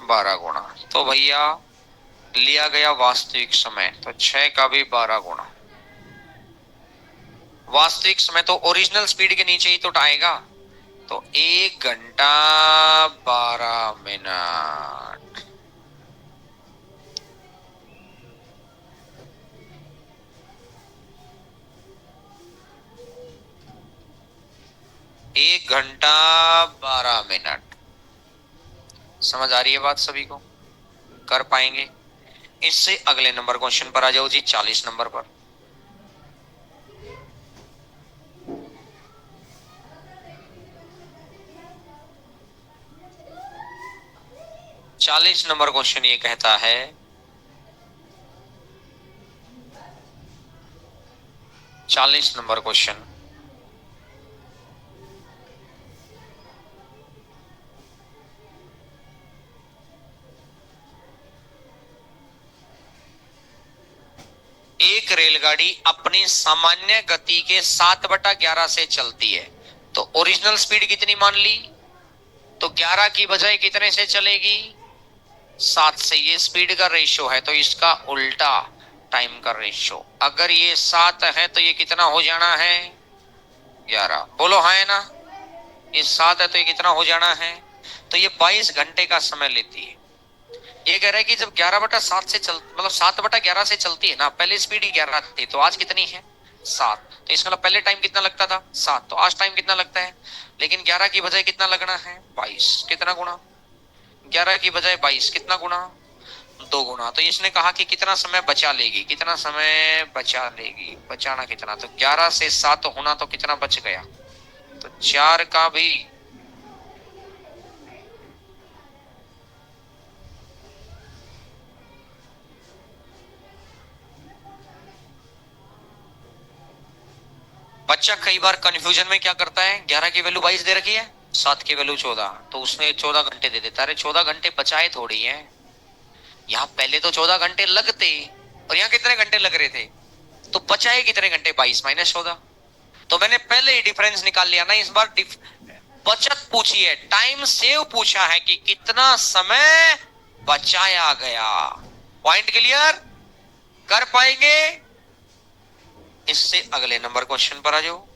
12 गुना। तो भैया लिया गया वास्तविक समय, तो 6 का भी 12 गुना। वास्तविक समय तो ओरिजिनल स्पीड के नीचे ही तो आएगा। तो 1 घंटा 12 मिनट। 1 घंटा 12 मिनट। समझ आ रही है बात सभी को? कर पाएंगे? इससे अगले नंबर क्वेश्चन पर आ जाओ जी, 40 नंबर पर। 40 नंबर क्वेश्चन ये कहता है, चालीस नंबर क्वेश्चन, एक रेलगाड़ी अपनी सामान्य गति के 7/11 से चलती है, तो ओरिजिनल स्पीड कितनी मान ली? तो 11 की बजाय कितने से चलेगी? 7 से। ये स्पीड का रेशियो है, तो इसका उल्टा टाइम का रेशियो। अगर ये 7 है तो ये कितना हो जाना है? 11। बोलो हाँ है ना? ये 7 है तो ये कितना हो जाना है? तो ये 22 घंटे का समय लेती है। ये कह रहा है कि जब 11/7 से चल, मतलब 7/11 से चलती है ना, पहले स्पीड ही 11 थी, तो आज कितनी है? 7। तो इसका मतलब पहले टाइम कितना लगता था? 7। तो आज टाइम कितना लगता है? लेकिन 11 की बजाय कितना लगना है? 22। कितना गुना? 11 की बजाय 22। कितना गुना? 2 गुना। तो इसने कहा कि कितना समय बचा लेगी, कितना समय बचा लेगी, बचाना कितना? तो 11 से 7 होना, तो कितना बच गया? तो 4 का भी बच्चा कई बार कंफ्यूजन में क्या करता है, 11 की वैल्यू 22 दे रखी है, 7 की वैल्यू 14, तो उसने 14 घंटे दे देता है। अरे 14 घंटे बचाए थोड़ी है, यहाँ पहले तो 14 घंटे लगते, और यहाँ कितने घंटे लग रहे थे, तो बचाए कितने घंटे? 22 - 14। तो मैंने पहले ही डिफरेंस निकाल लिया ना। इस बार बचत पूछी है, टाइम सेव पूछा है कि कितना समय बचाया गया। Point clear? कर पाएंगे? इससे अगले नंबर क्वेश्चन पर आ जाओ,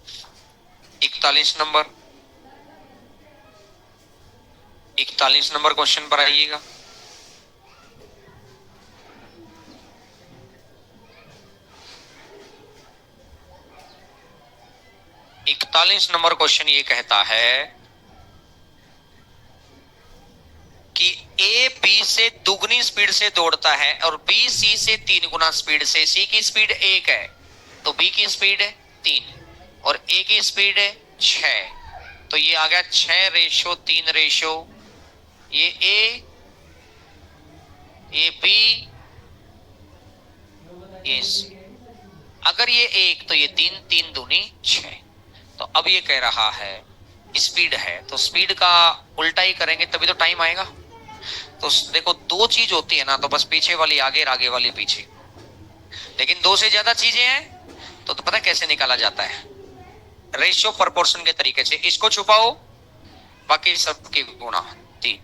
41 नंबर। 41 नंबर क्वेश्चन पर आइएगा। 41 नंबर क्वेश्चन ये कहता है कि ए बी से दुगनी स्पीड से दौड़ता है और बी सी से 3 गुना स्पीड से। सी की स्पीड 1 है, तो बी की स्पीड है 3, और ए की स्पीड है 6। तो ये आ गया 6:3 रेशियो। ये ए बी, ये सी। अगर ये 1 तो ये 3, 3 दूनी 6। तो अब ये कह रहा है स्पीड है, तो स्पीड का उल्टा ही करेंगे तभी तो टाइम आएगा। तो देखो, दो चीज होती है ना, तो बस पीछे वाली आगे और आगे वाली पीछे। लेकिन दो से ज्यादा चीजें हैं तो पता कैसे निकाला जाता है? रेशियो प्रोपोर्शन के तरीके से। इसको छुपाओ, बाकी सबकी गुणा 3।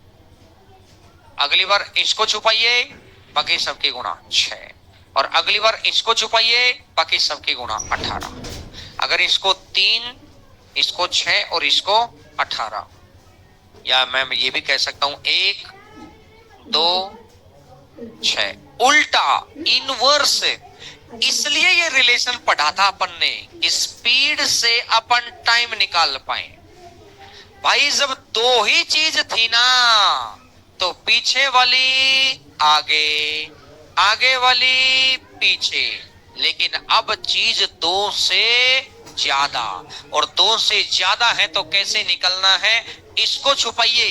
अगली बार इसको छुपाइए, बाकी सबकी गुणा 6। और अगली बार इसको छुपाइए, बाकी सबकी गुणा 18। अगर इसको 3, इसको 6 और इसको 18, या मैं ये भी कह सकता हूं 1 2 6, उल्टा इनवर्स। इसलिए ये रिलेशन पढ़ा था अपन ने, स्पीड से अपन टाइम निकाल पाए। भाई जब दो ही चीज थी ना, तो पीछे वाली आगे, आगे वाली पीछे। लेकिन अब चीज दो से ज्यादा, और दो से ज्यादा है तो कैसे निकलना है? इसको छुपाइए,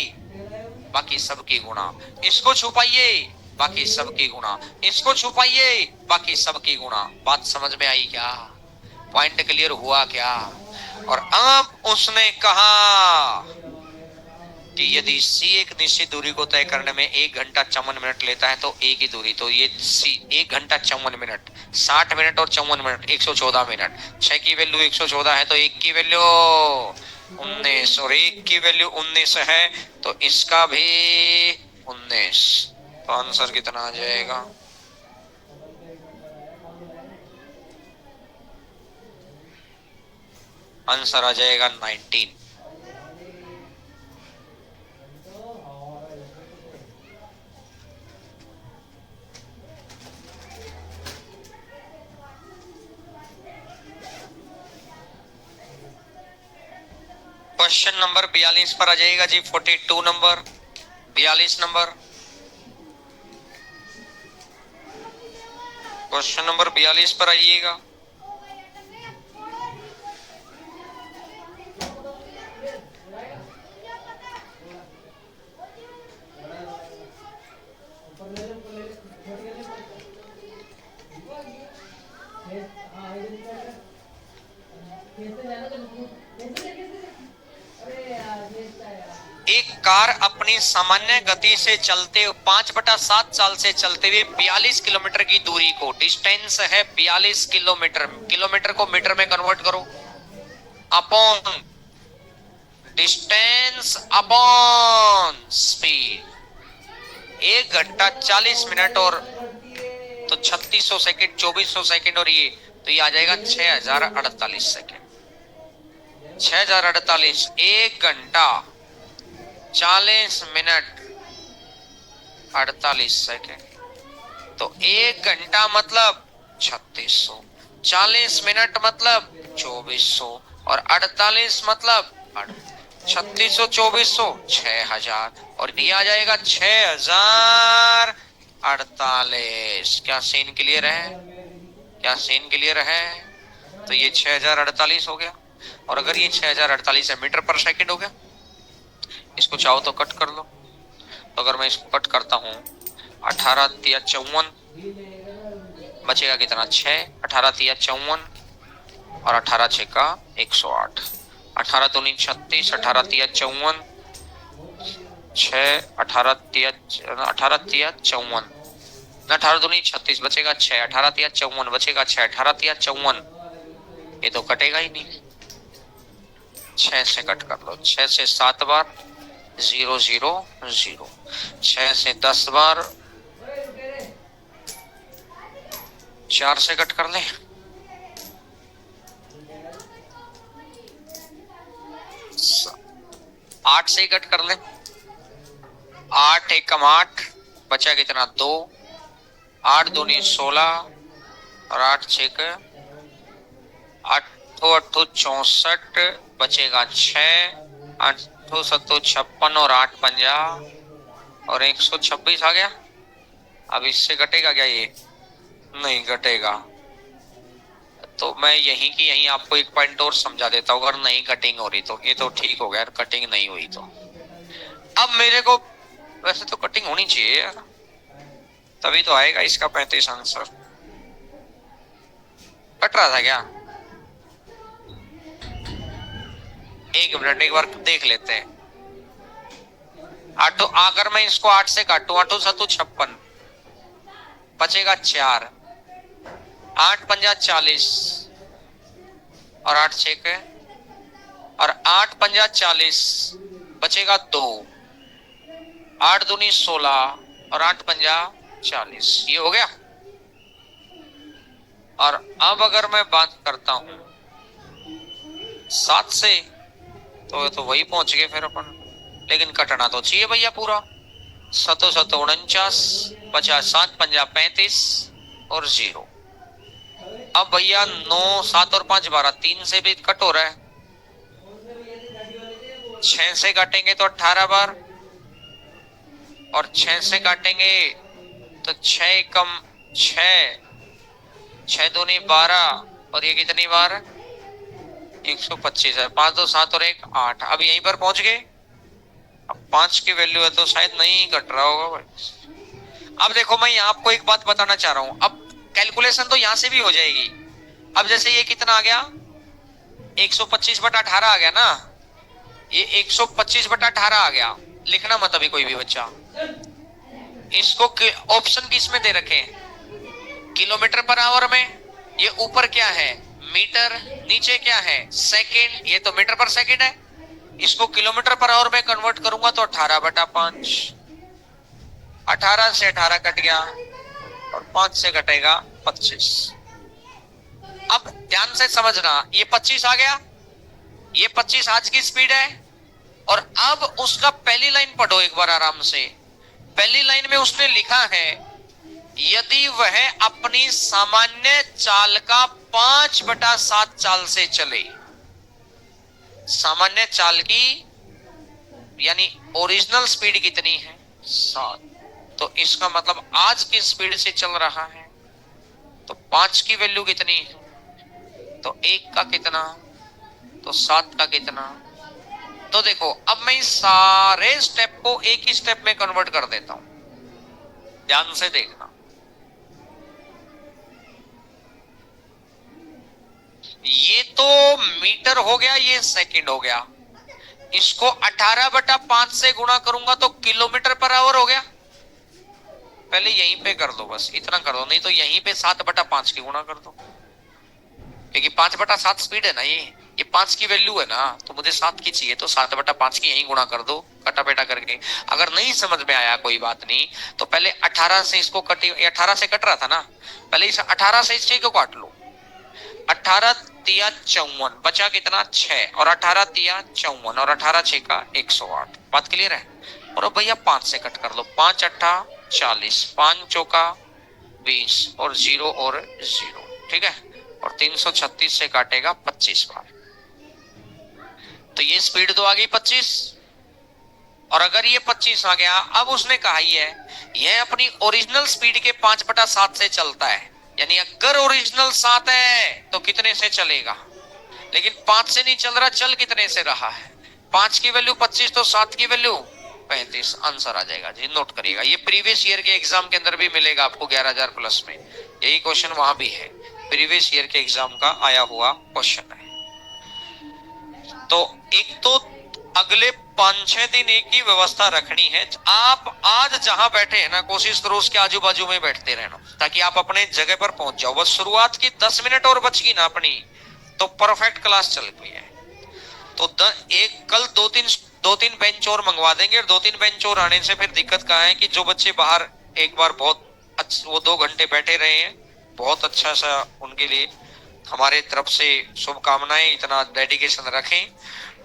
बाकी सबकी गुणा। इसको छुपाइए, बाकी सबकी गुणा। इसको छुपाइए, बाकी सबकी गुणा। बात समझ में आई क्या? पॉइंट क्लियर हुआ क्या? और अब उसने कहा कि यदि सी एक निश्चित दूरी को तय करने में 1 घंटा 54 मिनट लेता है, तो ए की दूरी, तो ये सी 1 घंटा 54 मिनट, 60 मिनट और 54 मिनट, 114 मिनट। 6 की वैल्यू 114 है, तो 1 की वैल्यू 19, और 1 की वैल्यू 19 है, तो इसका भी 19। तो आंसर कितना आ जाएगा? आंसर आ जाएगा 19। क्वेश्चन नंबर 42 पर आ जाइएगा जी। 42 नंबर, 42 नंबर, क्वेश्चन नंबर 42 पर आइएगा। एक कार अपनी सामान्य गति से चलते 5/7 साल से चलते हुए 42 किलोमीटर की दूरी को, डिस्टेंस है 42 किलोमीटर, किलोमीटर को मीटर में कन्वर्ट करो, अपॉन डिस्टेंस अपॉन स्पीड, 1 घंटा 40 मिनट और तो 3600 सेकेंड, 2400 सेकेंड, और ये आ जाएगा 6048 सेकेंड। 6048, 1 घंटा 40 मिनट 48 सेकेंड, तो 1 घंटा मतलब 3600, 40 मिनट मतलब 2400 और 48 मतलब 3600, 2400, 6000, और ये आ जाएगा 6048। क्या सीन क्लियर है? क्या सीन क्लियर है? तो ये 6048 हो गया, और अगर ये 6048 है मीटर पर सेकंड हो गया। इसको चाहो तो कट कर लो, तो अगर मैं इसको कट करता हूं 18 तिया 54, बचेगा कितना? 6, 18 तिया 54 और 18 6 का 108, 18 दूनी 36, 18 तिया 54, 6, 18 तिया 54, 18 दूनी 36, बचेगा 6, 18 तिया 54, बचेगा 6, 18 तिया 54, ये तो कटेगा ही नहीं। 6 से कट कर लो, 6 से 7 बार 0 0 0, 6 से 10 बार 4 से कट कर ले, 8 से कट कर ले, 8 एकम 8, बचा कितना? 2, 8 दूनी 16 और 8 6 8 8 64, बचेगा 6, 8 7 56 और 8 50 और 126 आ गया। अब इससे कटेगा क्या? ये नहीं कटेगा। तो मैं यहीं की यहीं आपको एक पॉइंट और समझा देता हूँ, अगर नहीं कटिंग हो रही तो। ये तो ठीक हो गया, कटिंग नहीं हुई तो अब मेरे को, वैसे तो कटिंग होनी चाहिए यार, तभी तो आएगा इसका 35 आंसर। कट रहा था क्या? एक मिनट, एक बार देख लेते हैं। 8, अगर मैं इसको 8 से काटू, 8 7 56, बचेगा 4, 8 5 40 और 8 6 और 8 5 40, बचेगा 2, 8 दूनी 16 और 8 5 40, ये हो गया। और अब अगर मैं बात करता हूं 7 से, तो वही पहुंच गए फिर अपन, लेकिन कटना तो चाहिए भैया पूरा। 7 7 49, 50 7 50 35 और 0। अब भैया 9 7 और 5 12, 3 से भी कट हो रहा है, 6 से काटेंगे तो 18 बार, और 6 से काटेंगे तो 6 कम 6, 6 दूनी 12 और ये कितनी बार? 125 है। 5 2 7 और 1 8। अब यहीं पर पहुंच गए। अब 5 की वैल्यू है तो शायद नहीं कट रहा होगा भाई। अब देखो, मैं आपको एक बात बताना चाह रहा हूं, अब कैलकुलेशन तो यहां से भी हो जाएगी। अब जैसे ये कितना आ गया? 125/18 आ गया ना, ये 125/18 आ गया। लिखना मत अभी कोई भी बच्चा। इसको ऑप्शन किस में दे रखे हैं? किलोमीटर पर आवर में। ये ऊपर क्या है? मीटर। नीचे क्या है? सेकेंड। ये तो मीटर पर सेकेंड है। इसको किलोमीटर पर आवर में कन्वर्ट करूंगा तो 18/5। 18 से 18 कट गया और 5 से कटेगा 25। अब ध्यान से समझना, ये 25 आ गया, ये 25 आज की स्पीड है। और अब उसका पहली लाइन पढ़ो एक बार आराम से। पहली लाइन में उसने लिखा है, यदि वह अपनी सामान्य चाल का 5/7 चाल से चले, सामान्य चाल की यानी ओरिजिनल स्पीड कितनी है? 7। तो इसका मतलब आज की स्पीड से चल रहा है, तो 5 की वैल्यू कितनी है? तो 1 का कितना, तो 7 का कितना। तो देखो अब मैं इस सारे स्टेप को एक ही स्टेप में कन्वर्ट कर देता हूं, ध्यान से देखना। ये तो मीटर हो गया, ये सेकंड हो गया। इसको 18/5 से गुणा करूंगा तो किलोमीटर पर आवर हो गया। पहले यहीं पे कर दो, बस इतना कर दो, नहीं तो यहीं पे 7/5 की गुणा कर दो, क्योंकि 5/7 स्पीड है ना, ये 5 की वैल्यू है ना, तो मुझे 7 की चाहिए, तो 7/5 की यहीं गुणा कर दो कटा बेटा करके। अगर नहीं समझ में आया कोई बात नहीं, तो पहले 18 से इसको कटे, 18 से कट रहा था ना, पहले इस 18 से इस 6 को काट लो। 18 तिया 54, बचा कितना? 6, और 18 तिया 54, और 18 6 का 108। बात क्लियर है? और अब भैया 5 से कट कर लो, 5 8 40, 5 चौका 20, और 0 और 0, ठीक है। और 336 से काटेगा 25 बार, तो ये स्पीड तो आ गई 25। और अगर ये 25 आ गया, अब उसने कहा ये अपनी ओरिजिनल स्पीड के 5/7 से चलता है, यानी अगर ओरिजिनल 7 है तो कितने से चलेगा? लेकिन 5 से नहीं चल रहा, चल कितने से रहा है? 5 की वैल्यू 25, तो 7 की वैल्यू 35। आंसर आ जाएगा जी, नोट करिएगा। ये प्रीवियस ईयर के एग्जाम के अंदर भी मिलेगा आपको 11,000 प्लस में, यही क्वेश्चन वहां भी है, प्रीवियस ईयर के एग्जाम का आया हुआ क्वेश्चन है। तो एक तो अगले 5-6 दिन एक ही व्यवस्था रखनी है। आप आज जहां बैठे हैं ना, कोशिश करो उसके आजू बाजू में बैठते रहना, ताकि आप अपने जगह पर पहुंच जाओ। बस शुरुआत की 10 मिनट और बच गई ना अपनी, तो परफेक्ट क्लास चल गई है। तो कल 2-3 बेंच और मंगवा देंगे, और 2-3 बेंच और आने से फिर दिक्कत कहाँ है कि जो बच्चे बाहर एक बार बहुत वो 2 घंटे बैठे रहे हैं, बहुत अच्छा सा उनके लिए हमारे तरफ से शुभकामनाएं। इतना डेडिकेशन रखें।